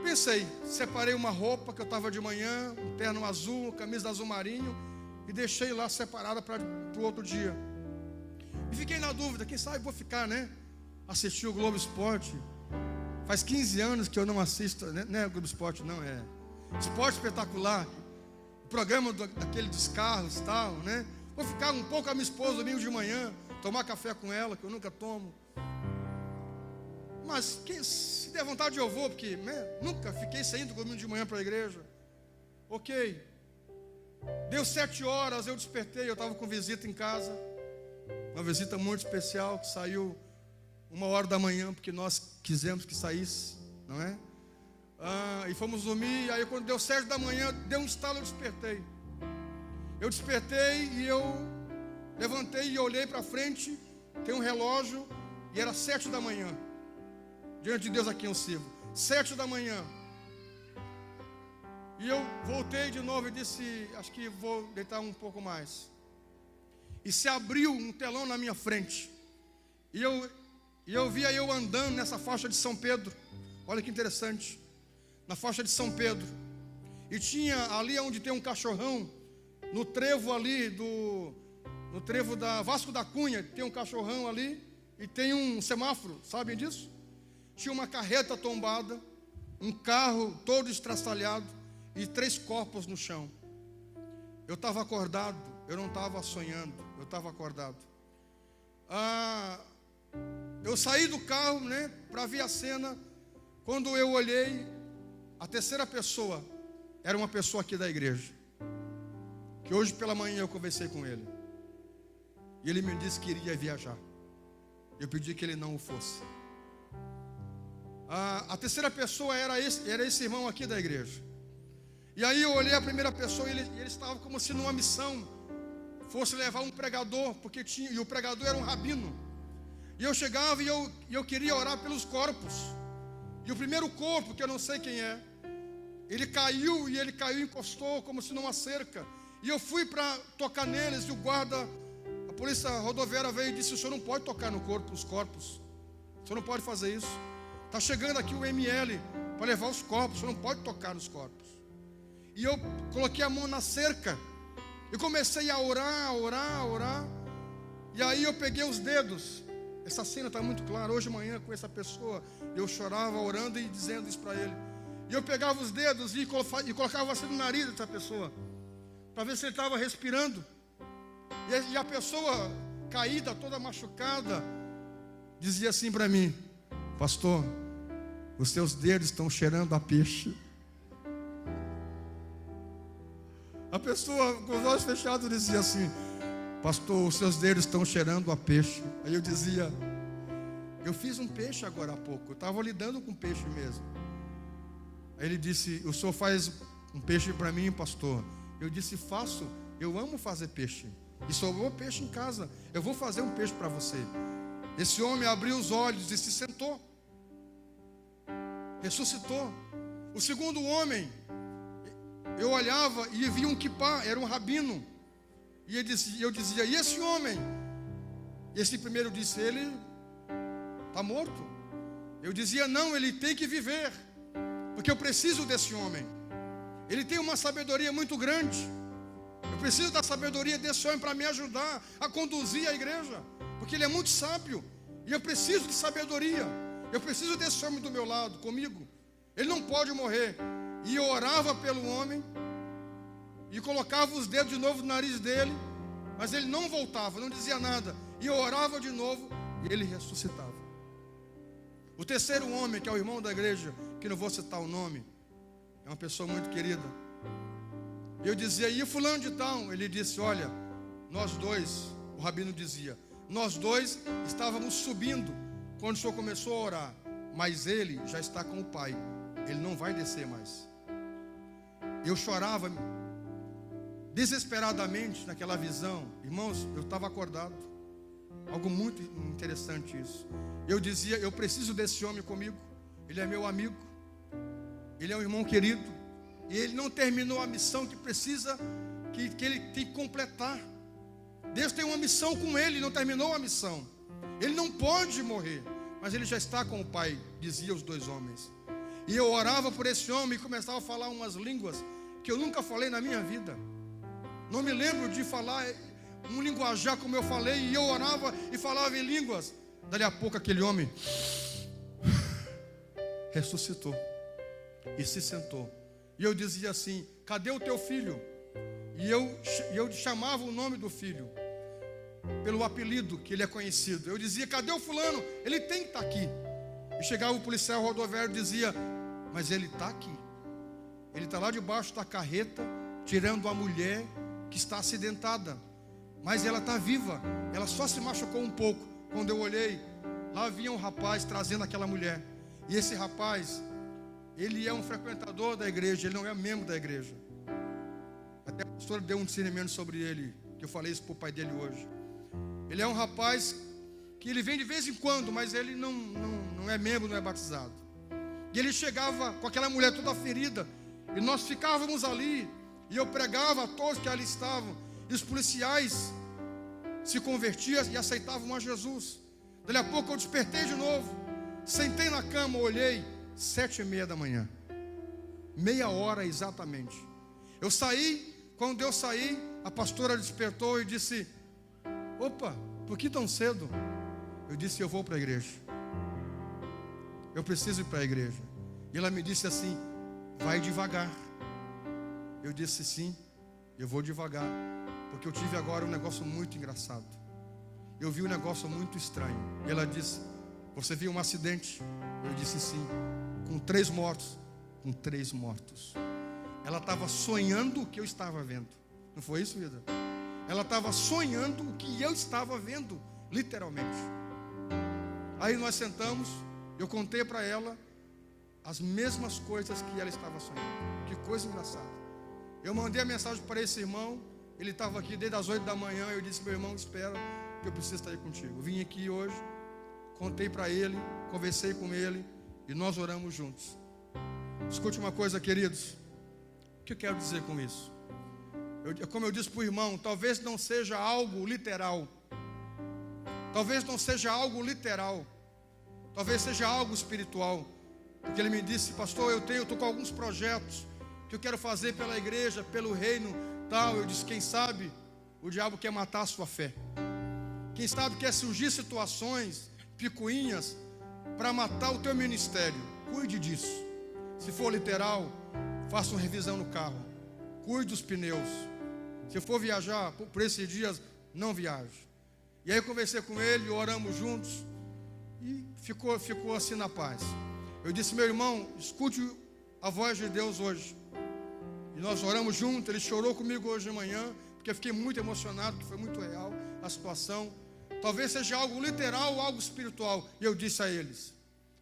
pensei, separei uma roupa que eu estava de manhã, um terno azul, camisa azul marinho, e deixei lá separada para o outro dia. E fiquei na dúvida, quem sabe vou ficar, né? Assistir o Globo Esporte. Faz 15 anos que eu não assisto, né? Não é o Globo Esporte, não, é Esporte Espetacular. O programa daquele dos carros e tal, né? Vou ficar um pouco com a minha esposa domingo de manhã, tomar café com ela, que eu nunca tomo. Mas se der vontade eu vou, porque, né, nunca fiquei saindo domingo de manhã para a igreja. Ok. Deu 7 horas, eu despertei, eu estava com visita em casa. Uma visita muito especial, que saiu 1h da manhã, porque nós quisemos que saísse, não é? E fomos dormir, e aí quando deu 7 da manhã, deu um estalo, eu despertei. Eu despertei e eu levantei e olhei para frente, tem um relógio, e era 7 da manhã. Diante de Deus aqui eu sirvo. 7 da manhã. E eu voltei de novo e disse: acho que vou deitar um pouco mais. E se abriu um telão na minha frente. E eu via eu andando nessa faixa de São Pedro. Olha que interessante. Na faixa de São Pedro. E tinha ali onde tem um cachorrão, no trevo ali no trevo da Vasco da Cunha, tem um cachorrão ali e tem um semáforo, sabem disso? Tinha uma carreta tombada, um carro todo estraçalhado e 3 corpos no chão. Eu estava acordado, eu não estava sonhando, eu estava acordado. Eu saí do carro, né, para ver a cena. Quando eu olhei, a terceira pessoa era uma pessoa aqui da igreja, que hoje pela manhã eu conversei com ele, e ele me disse que iria viajar. Eu pedi que ele não o fosse. A terceira pessoa era esse irmão aqui da igreja. E aí eu olhei a primeira pessoa e ele estava como se numa missão fosse levar um pregador, e o pregador era um rabino. E eu chegava e eu queria orar pelos corpos. E o primeiro corpo, que eu não sei quem é, ele caiu e encostou como se numa cerca. E eu fui para tocar neles, e o guarda, a polícia rodoviária veio e disse: o senhor não pode tocar no corpo, os corpos. O senhor não pode fazer isso. Está chegando aqui o ML para levar os corpos, o senhor não pode tocar nos corpos. E eu coloquei a mão na cerca e comecei a orar. E aí eu peguei os dedos. Essa cena está muito clara. Hoje de manhã com essa pessoa, eu chorava orando e dizendo isso para ele. E eu pegava os dedos e colocava assim no nariz dessa pessoa, para ver se ele estava respirando. E a pessoa caída, toda machucada, dizia assim para mim: pastor, os seus dedos estão cheirando a peixe. A pessoa com os olhos fechados dizia assim: pastor, os seus dedos estão cheirando a peixe. Aí eu dizia: eu fiz um peixe agora há pouco, eu estava lidando com peixe mesmo. Aí ele disse: o senhor faz um peixe para mim, pastor? Eu disse: faço, eu amo fazer peixe. E sobrou peixe em casa, eu vou fazer um peixe para você. Esse homem abriu os olhos e se sentou, ressuscitou. O segundo homem, eu olhava e via um quipá, era um rabino. E eu dizia: e esse homem? E esse primeiro disse: ele está morto. Eu dizia: não, ele tem que viver, porque eu preciso desse homem. Ele tem uma sabedoria muito grande. Eu preciso da sabedoria desse homem para me ajudar a conduzir a igreja, porque ele é muito sábio. E eu preciso de sabedoria. Eu preciso desse homem do meu lado, comigo. Ele não pode morrer. E eu orava pelo homem e colocava os dedos de novo no nariz dele, mas ele não voltava, não dizia nada. E eu orava de novo, e ele ressuscitava. O terceiro homem, que é o irmão da igreja, que não vou citar o nome, é uma pessoa muito querida. Eu dizia, e fulano de tal? Ele disse, olha, nós dois, o rabino dizia, nós dois estávamos subindo quando o senhor começou a orar, mas ele já está com o Pai, ele não vai descer mais. Eu chorava desesperadamente naquela visão. Irmãos, eu estava acordado. Algo muito interessante isso. Eu dizia, eu preciso desse homem comigo. Ele é meu amigo, ele é um irmão querido, e ele não terminou a missão que precisa, que ele tem que completar. Deus tem uma missão com ele, não terminou a missão. Ele não pode morrer, mas ele já está com o Pai, diziam os dois homens. E eu orava por esse homem e começava a falar umas línguas que eu nunca falei na minha vida. Não me lembro de falar um linguajar como eu falei, e eu orava e falava em línguas. Dali a pouco aquele homem ressuscitou e se sentou. E eu dizia assim, cadê o teu filho? E eu chamava o nome do filho pelo apelido que ele é conhecido. Eu dizia, cadê o fulano? Ele tem que estar aqui. E chegava o policial rodoviário e dizia, mas ele está aqui. Ele está lá debaixo da carreta, tirando a mulher que está acidentada, mas ela está viva. Ela só se machucou um pouco. Quando eu olhei, lá havia um rapaz trazendo aquela mulher. E esse rapaz, ele é um frequentador da igreja, ele não é membro da igreja. Até a pastora deu um discernimento sobre ele, que eu falei isso para o pai dele hoje. Ele é um rapaz que ele vem de vez em quando, mas ele não é membro, não é batizado. E ele chegava com aquela mulher toda ferida, e nós ficávamos ali, e eu pregava a todos que ali estavam, e os policiais se convertiam e aceitavam a Jesus. Dali a pouco eu despertei de novo, sentei na cama, olhei, 7:30 da manhã, meia hora exatamente. Eu saí, quando eu saí, a pastora despertou e disse, opa, por que tão cedo? Eu disse, eu vou para a igreja, eu preciso ir para a igreja. E ela me disse assim, vai devagar. Eu disse sim, eu vou devagar, porque eu tive agora um negócio muito engraçado. Eu vi um negócio muito estranho. E ela disse, você viu um acidente? Eu disse sim, com 3 mortos. Com 3 mortos. Ela estava sonhando o que eu estava vendo. Não foi isso, vida? Ela estava sonhando o que eu estava vendo, literalmente. Aí nós sentamos, eu contei para ela as mesmas coisas que ela estava sonhando. Que coisa engraçada. Eu mandei a mensagem para esse irmão, ele estava aqui desde as 8 da manhã. Eu disse, meu irmão, espera, que eu preciso estar aí contigo. Eu vim aqui hoje, contei para ele, conversei com ele, e nós oramos juntos. Escute uma coisa, queridos. O que eu quero dizer com isso? Como eu disse para o irmão, talvez não seja algo literal. Talvez não seja algo literal. Talvez seja algo espiritual. Porque ele me disse, pastor, eu estou com alguns projetos que eu quero fazer pela igreja, pelo reino, tal. Eu disse, quem sabe o diabo quer matar a sua fé. Quem sabe quer surgir situações, picuinhas, para matar o teu ministério. Cuide disso. Se for literal, faça uma revisão no carro. Cuide dos pneus. Se for viajar por esses dias, não viaje. E aí eu conversei com ele, oramos juntos, e ficou assim na paz. Eu disse, meu irmão, escute a voz de Deus hoje. E nós oramos juntos, ele chorou comigo hoje de manhã, porque eu fiquei muito emocionado, porque foi muito real a situação. Talvez seja algo literal ou algo espiritual. E eu disse a eles,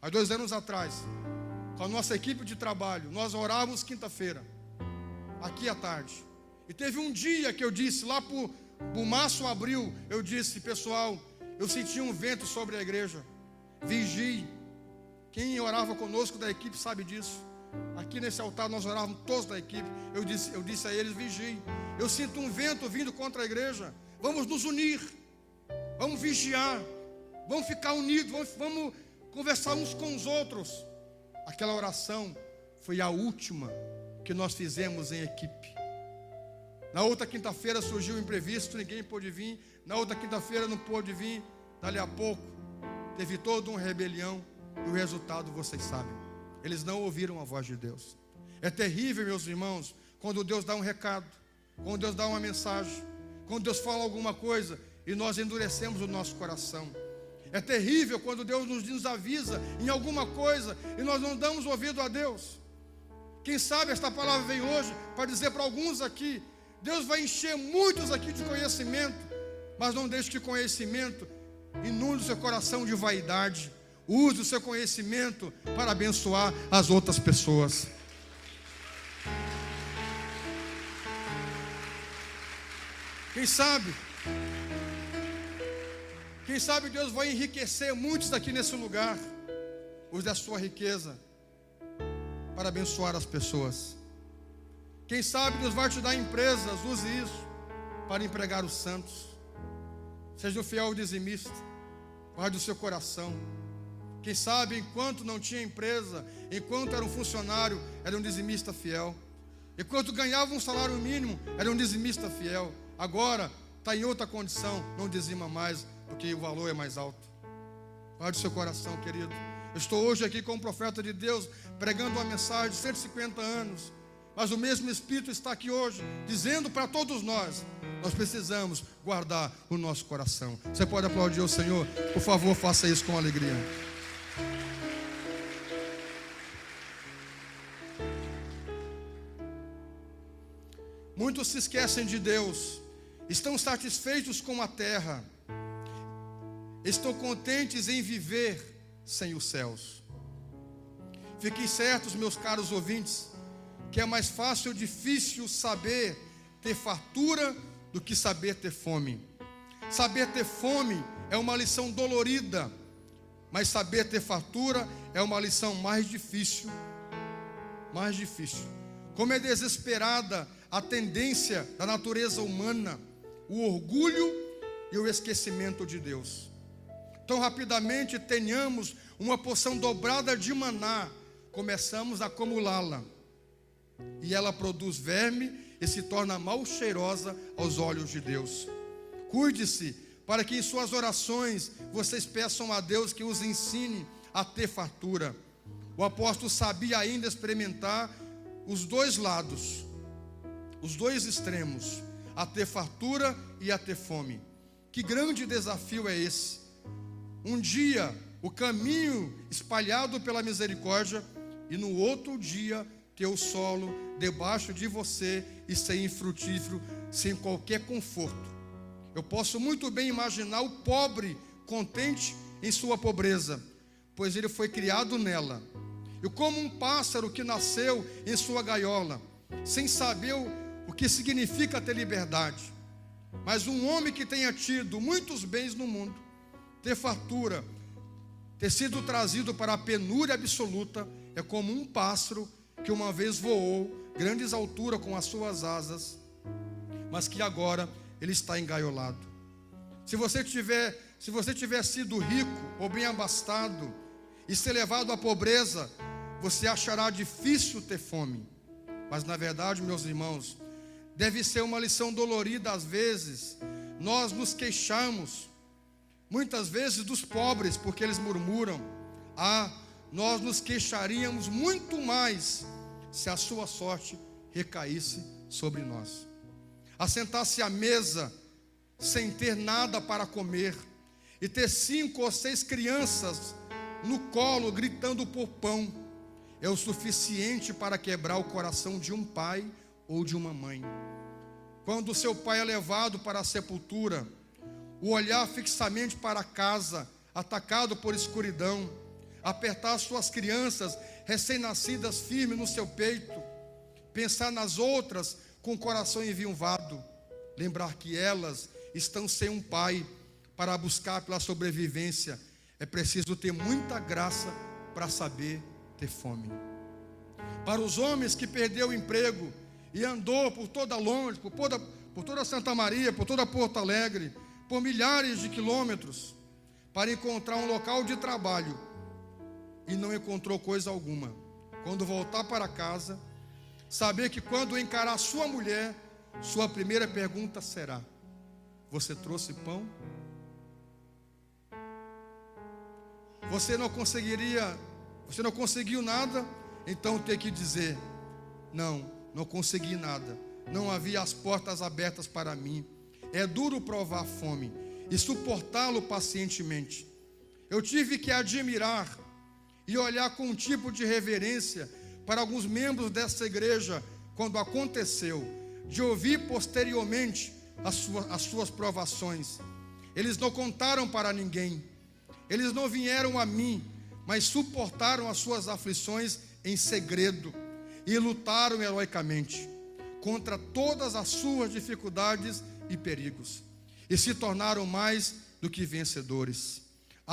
há 2 anos atrás, com a nossa equipe de trabalho, nós orávamos quinta-feira, aqui à tarde. E teve um dia que eu disse, lá por março, abril, eu disse, pessoal, eu senti um vento sobre a igreja. Vigie. Quem orava conosco da equipe sabe disso. Aqui nesse altar nós orávamos todos da equipe. Eu disse a eles, vigiem. Eu sinto um vento vindo contra a igreja. Vamos nos unir. Vamos vigiar. Vamos ficar unidos. Vamos conversar uns com os outros. Aquela oração foi a última que nós fizemos em equipe. Na outra quinta-feira surgiu um imprevisto, ninguém pôde vir. Na outra quinta-feira não pôde vir. Dali a pouco teve toda uma rebelião. E o resultado vocês sabem. Eles não ouviram a voz de Deus. É terrível, meus irmãos, quando Deus dá um recado, quando Deus dá uma mensagem, quando Deus fala alguma coisa e nós endurecemos o nosso coração. É terrível quando Deus nos avisa em alguma coisa e nós não damos ouvido a Deus. Quem sabe esta palavra vem hoje para dizer para alguns aqui: Deus vai encher muitos aqui de conhecimento, mas não deixe que conhecimento inunde o seu coração de vaidade. Use o seu conhecimento para abençoar as outras pessoas. Quem sabe Deus vai enriquecer muitos daqui nesse lugar. Use a sua riqueza para abençoar as pessoas. Quem sabe Deus vai te dar empresas. Use isso para empregar os santos. Seja um fiel dizimista. Guarde o seu coração. Quem sabe enquanto não tinha empresa, enquanto era um funcionário, era um dizimista fiel. Enquanto ganhava um salário mínimo, era um dizimista fiel. Agora está em outra condição, não dizima mais, porque o valor é mais alto. Guarde o seu coração, querido. Eu estou hoje aqui como profeta de Deus, pregando uma mensagem de 150 anos. Mas o mesmo Espírito está aqui hoje, dizendo para todos nós precisamos guardar o nosso coração. Você pode aplaudir o Senhor? Por favor, faça isso com alegria. Muitos se esquecem de Deus, estão satisfeitos com a terra, estão contentes em viver sem os céus. Fiquem certos, meus caros ouvintes, que é mais fácil ou difícil saber ter fartura do que saber ter fome. Saber ter fome é uma lição dolorida, mas saber ter fartura é uma lição mais difícil. Mais difícil. Como é desesperada a tendência da natureza humana, o orgulho e o esquecimento de Deus. Tão rapidamente tenhamos uma porção dobrada de maná, começamos a acumulá-la, e ela produz verme e se torna mal cheirosa aos olhos de Deus. Cuide-se para que em suas orações vocês peçam a Deus que os ensine a ter fartura. O apóstolo sabia ainda experimentar os dois lados, os dois extremos, a ter fartura e a ter fome. Que grande desafio é esse? Um dia o caminho espalhado pela misericórdia, e no outro dia ter o solo debaixo de você e ser infrutífero, sem qualquer conforto. Eu posso muito bem imaginar o pobre contente em sua pobreza, pois ele foi criado nela. E como um pássaro que nasceu em sua gaiola, sem saber o que significa ter liberdade. Mas um homem que tenha tido muitos bens no mundo, ter fartura, ter sido trazido para a penúria absoluta, é como um pássaro que uma vez voou grandes alturas com as suas asas, mas que agora ele está engaiolado. Se você tiver sido rico ou bem abastado e ser levado à pobreza, você achará difícil ter fome. Mas na verdade, meus irmãos, deve ser uma lição dolorida às vezes. Nós nos queixamos muitas vezes dos pobres, porque eles murmuram. Nós nos queixaríamos muito mais se a sua sorte recaísse sobre nós. Assentar-se à mesa sem ter nada para comer e ter 5 ou 6 crianças no colo gritando por pão é o suficiente para quebrar o coração de um pai ou de uma mãe. Quando seu pai é levado para a sepultura, o olhar fixamente para casa, atacado por escuridão, apertar suas crianças recém-nascidas firmes no seu peito, pensar nas outras com o coração enviuvado, lembrar que elas estão sem um pai para buscar pela sobrevivência. É preciso ter muita graça para saber ter fome. Para os homens que perdeu o emprego e andou por toda longe, por toda Santa Maria, por toda Porto Alegre, por milhares de quilômetros, para encontrar um local de trabalho e não encontrou coisa alguma. Quando voltar para casa, saber que quando encarar sua mulher, sua primeira pergunta será: você trouxe pão? Você não conseguiu nada, então ter que dizer: não consegui nada, não havia as portas abertas para mim. É duro provar a fome e suportá-lo pacientemente, Eu tive que admirar e olhar com um tipo de reverência para alguns membros dessa igreja quando aconteceu, de ouvir posteriormente as suas provações. Eles não contaram para ninguém, eles não vieram a mim, mas suportaram as suas aflições em segredo e lutaram heroicamente contra todas as suas dificuldades e perigos, e se tornaram mais do que vencedores.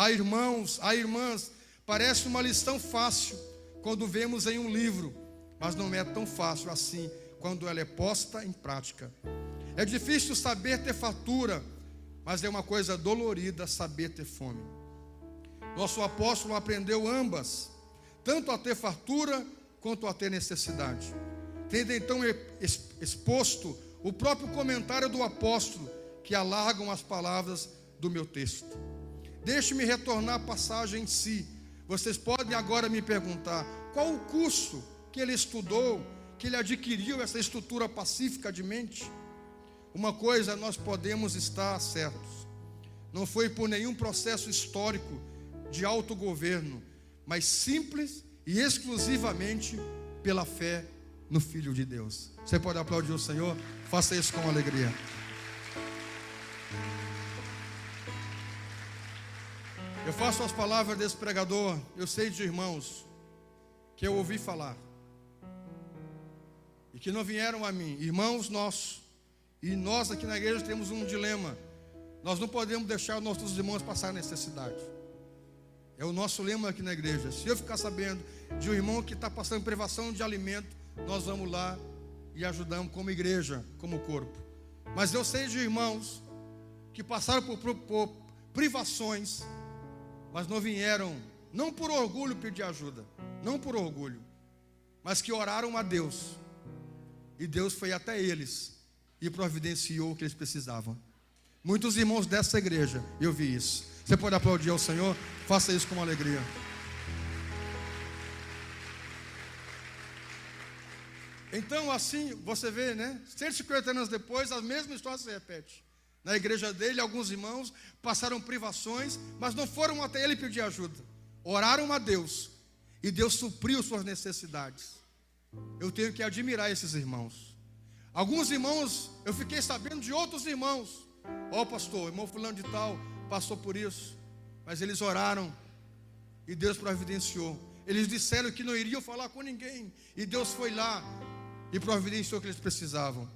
Irmãos, irmãs, parece uma lição fácil quando vemos em um livro, mas não é tão fácil assim quando ela é posta em prática. É difícil saber ter fartura, mas é uma coisa dolorida saber ter fome. Nosso apóstolo aprendeu ambas, tanto a ter fartura quanto a ter necessidade. Tendo então exposto o próprio comentário do apóstolo, que alargam as palavras do meu texto. Deixe-me retornar à passagem em si. Vocês podem agora me perguntar: qual o curso que ele estudou, que ele adquiriu essa estrutura pacífica de mente? Uma coisa nós podemos estar certos: não foi por nenhum processo histórico de autogoverno, mas simples e exclusivamente pela fé no Filho de Deus. Você pode aplaudir o Senhor? Faça isso com alegria. Eu faço as palavras desse pregador. Eu sei de irmãos que eu ouvi falar e que não vieram a mim, irmãos nossos. E nós aqui na igreja temos um dilema: nós não podemos deixar nossos irmãos passar necessidade. É o nosso lema aqui na igreja. Se eu ficar sabendo de um irmão que está passando privação de alimento, nós vamos lá e ajudamos como igreja, como corpo. Mas eu sei de irmãos que passaram por privações, mas não vieram, não por orgulho pedir ajuda, não por orgulho, mas que oraram a Deus, e Deus foi até eles e providenciou o que eles precisavam. Muitos irmãos dessa igreja, eu vi isso. Você pode aplaudir ao Senhor? Faça isso com alegria. Então assim, você vê, né? 150 anos depois, a mesma história se repete. Na igreja dele, alguns irmãos passaram privações, mas não foram até ele pedir ajuda. Oraram a Deus, e Deus supriu suas necessidades. Eu tenho que admirar esses irmãos. Alguns irmãos, eu fiquei sabendo de outros irmãos. Pastor, irmão fulano de tal passou por isso, mas eles oraram e Deus providenciou. Eles disseram que não iriam falar com ninguém, e Deus foi lá e providenciou o que eles precisavam.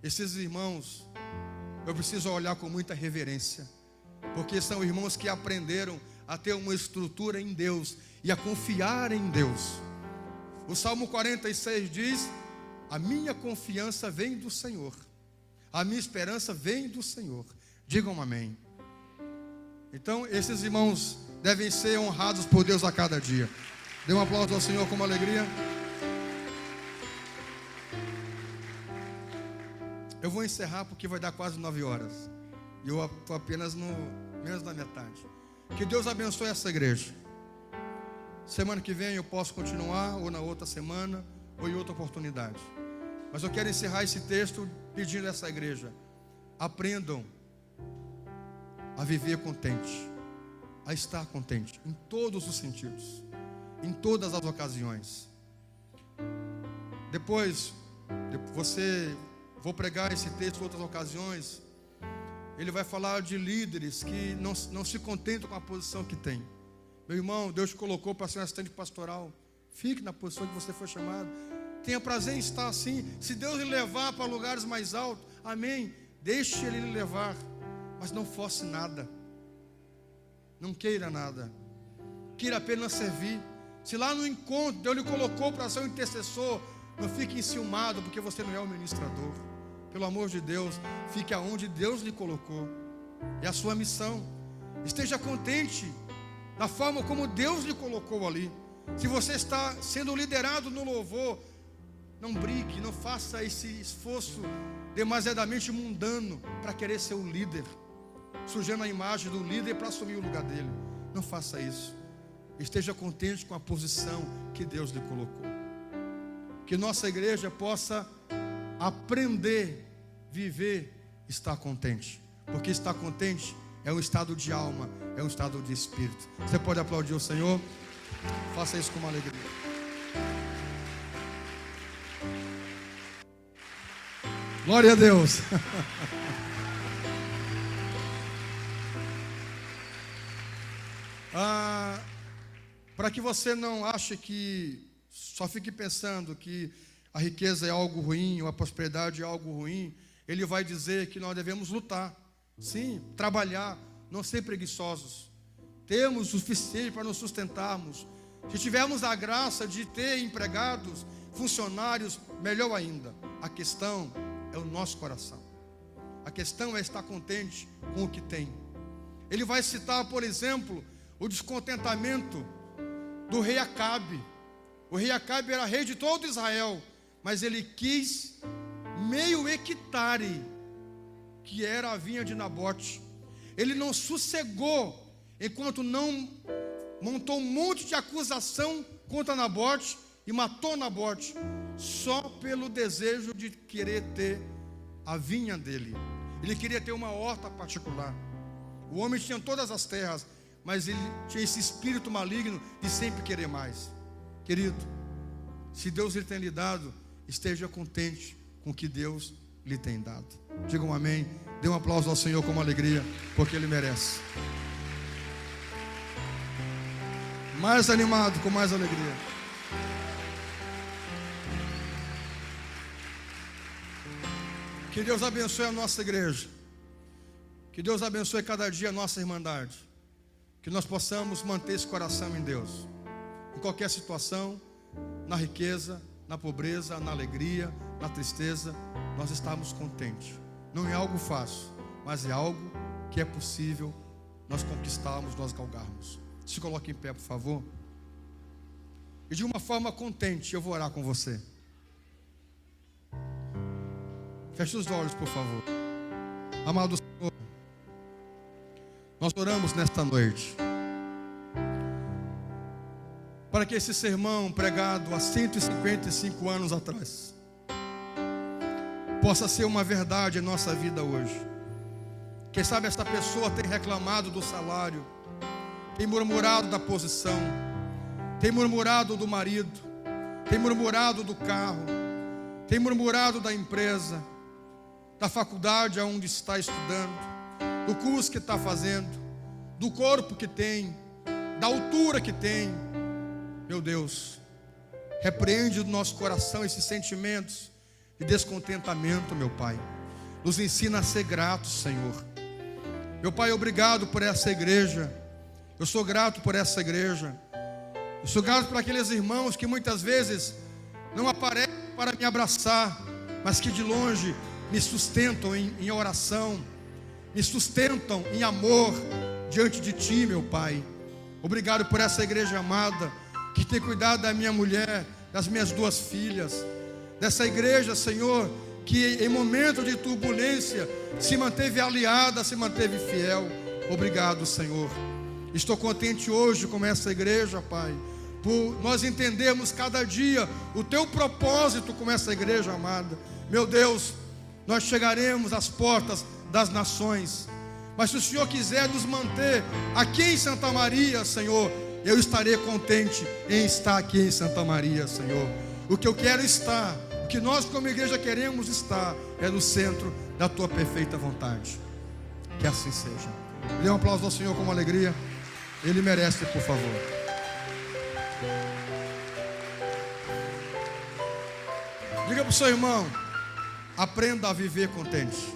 Esses irmãos, eu preciso olhar com muita reverência, porque são irmãos que aprenderam a ter uma estrutura em Deus e a confiar em Deus. O Salmo 46 diz: a minha confiança vem do Senhor, a minha esperança vem do Senhor. Digam amém. Então esses irmãos devem ser honrados por Deus a cada dia. Dê um aplauso ao Senhor com uma alegria. Eu vou encerrar porque vai dar quase 9 horas. E eu estou apenas menos da metade. Que Deus abençoe essa igreja. Semana que vem eu posso continuar, ou na outra semana, ou em outra oportunidade. Mas eu quero encerrar esse texto pedindo a essa igreja: aprendam a viver contente, a estar contente, em todos os sentidos, em todas as ocasiões. Depois, vou pregar esse texto em outras ocasiões. Ele vai falar de líderes que não se contentam com a posição que tem. Meu irmão, Deus te colocou para ser um assistente pastoral. Fique na posição que você foi chamado. Tenha prazer em estar assim. Se Deus lhe levar para lugares mais altos, amém, deixe Ele lhe levar, mas não force nada. Não queira nada. Queira apenas servir. Se lá no encontro Deus lhe colocou para ser um intercessor, não fique enciumado porque você não é um ministrador. Pelo amor de Deus, fique aonde Deus lhe colocou. É a sua missão. Esteja contente na forma como Deus lhe colocou ali. Se você está sendo liderado no louvor, não brigue, não faça esse esforço demasiadamente mundano para querer ser o líder, sujando a imagem do líder para assumir o lugar dele. Não faça isso. Esteja contente com a posição que Deus lhe colocou. Que nossa igreja possa aprender, viver, estar contente. Porque estar contente é um estado de alma, é um estado de espírito. Você pode aplaudir o Senhor? Faça isso com uma alegria. Glória a Deus. Para que você não ache que só fique pensando que a riqueza é algo ruim, ou a prosperidade é algo ruim, ele vai dizer que nós devemos lutar, sim, trabalhar, não ser preguiçosos, termos o suficiente para nos sustentarmos. Se tivermos a graça de ter empregados, funcionários, melhor ainda. A questão é o nosso coração. A questão é estar contente com o que tem. Ele vai citar, por exemplo, o descontentamento do rei Acabe. O rei Acabe era rei de todo Israel, mas ele quis meio hectare, que era a vinha de Nabote. Ele não sossegou enquanto não montou um monte de acusação contra Nabote e matou Nabote, só pelo desejo de querer ter a vinha dele. Ele queria ter uma horta particular. O homem tinha todas as terras, mas ele tinha esse espírito maligno de sempre querer mais. Querido, se Deus lhe tem lhe dado, esteja contente com o que Deus lhe tem dado. Diga um amém. Dê um aplauso ao Senhor com uma alegria, porque Ele merece. Mais animado, com mais alegria. Que Deus abençoe a nossa igreja. Que Deus abençoe cada dia a nossa irmandade. Que nós possamos manter esse coração em Deus. Em qualquer situação, na riqueza, na pobreza, na alegria, na tristeza, nós estamos contentes. Não é algo fácil, mas é algo que é possível nós conquistarmos, nós galgarmos. Se coloque em pé, por favor. E de uma forma contente, eu vou orar com você. Feche os olhos, por favor. Amado Senhor, nós oramos nesta noite para que esse sermão pregado há 155 anos atrás possa ser uma verdade em nossa vida hoje. Quem sabe esta pessoa tem reclamado do salário, tem murmurado da posição, tem murmurado do marido, tem murmurado do carro, tem murmurado da empresa, da faculdade aonde está estudando, do curso que está fazendo, do corpo que tem, da altura que tem. Meu Deus, repreende do nosso coração esses sentimentos de descontentamento, meu Pai. Nos ensina a ser gratos, Senhor. Meu Pai, obrigado por essa igreja. Eu sou grato por essa igreja. Eu sou grato por aqueles irmãos que muitas vezes não aparecem para me abraçar, mas que de longe me sustentam em oração, me sustentam em amor diante de Ti, meu Pai. Obrigado por essa igreja amada, que tem cuidado da minha mulher, das minhas 2 filhas, dessa igreja, Senhor, que em momento de turbulência se manteve aliada, se manteve fiel. Obrigado, Senhor. Estou contente hoje com essa igreja, Pai, por nós entendermos cada dia o Teu propósito com essa igreja amada. Meu Deus, nós chegaremos às portas das nações, mas se o Senhor quiser nos manter aqui em Santa Maria, Senhor, eu estarei contente em estar aqui em Santa Maria, Senhor. O que eu quero estar, o que nós como igreja queremos estar, é no centro da Tua perfeita vontade. Que assim seja. Dê um aplauso ao Senhor com uma alegria. Ele merece, por favor. Diga para o seu irmão: aprenda a viver contente.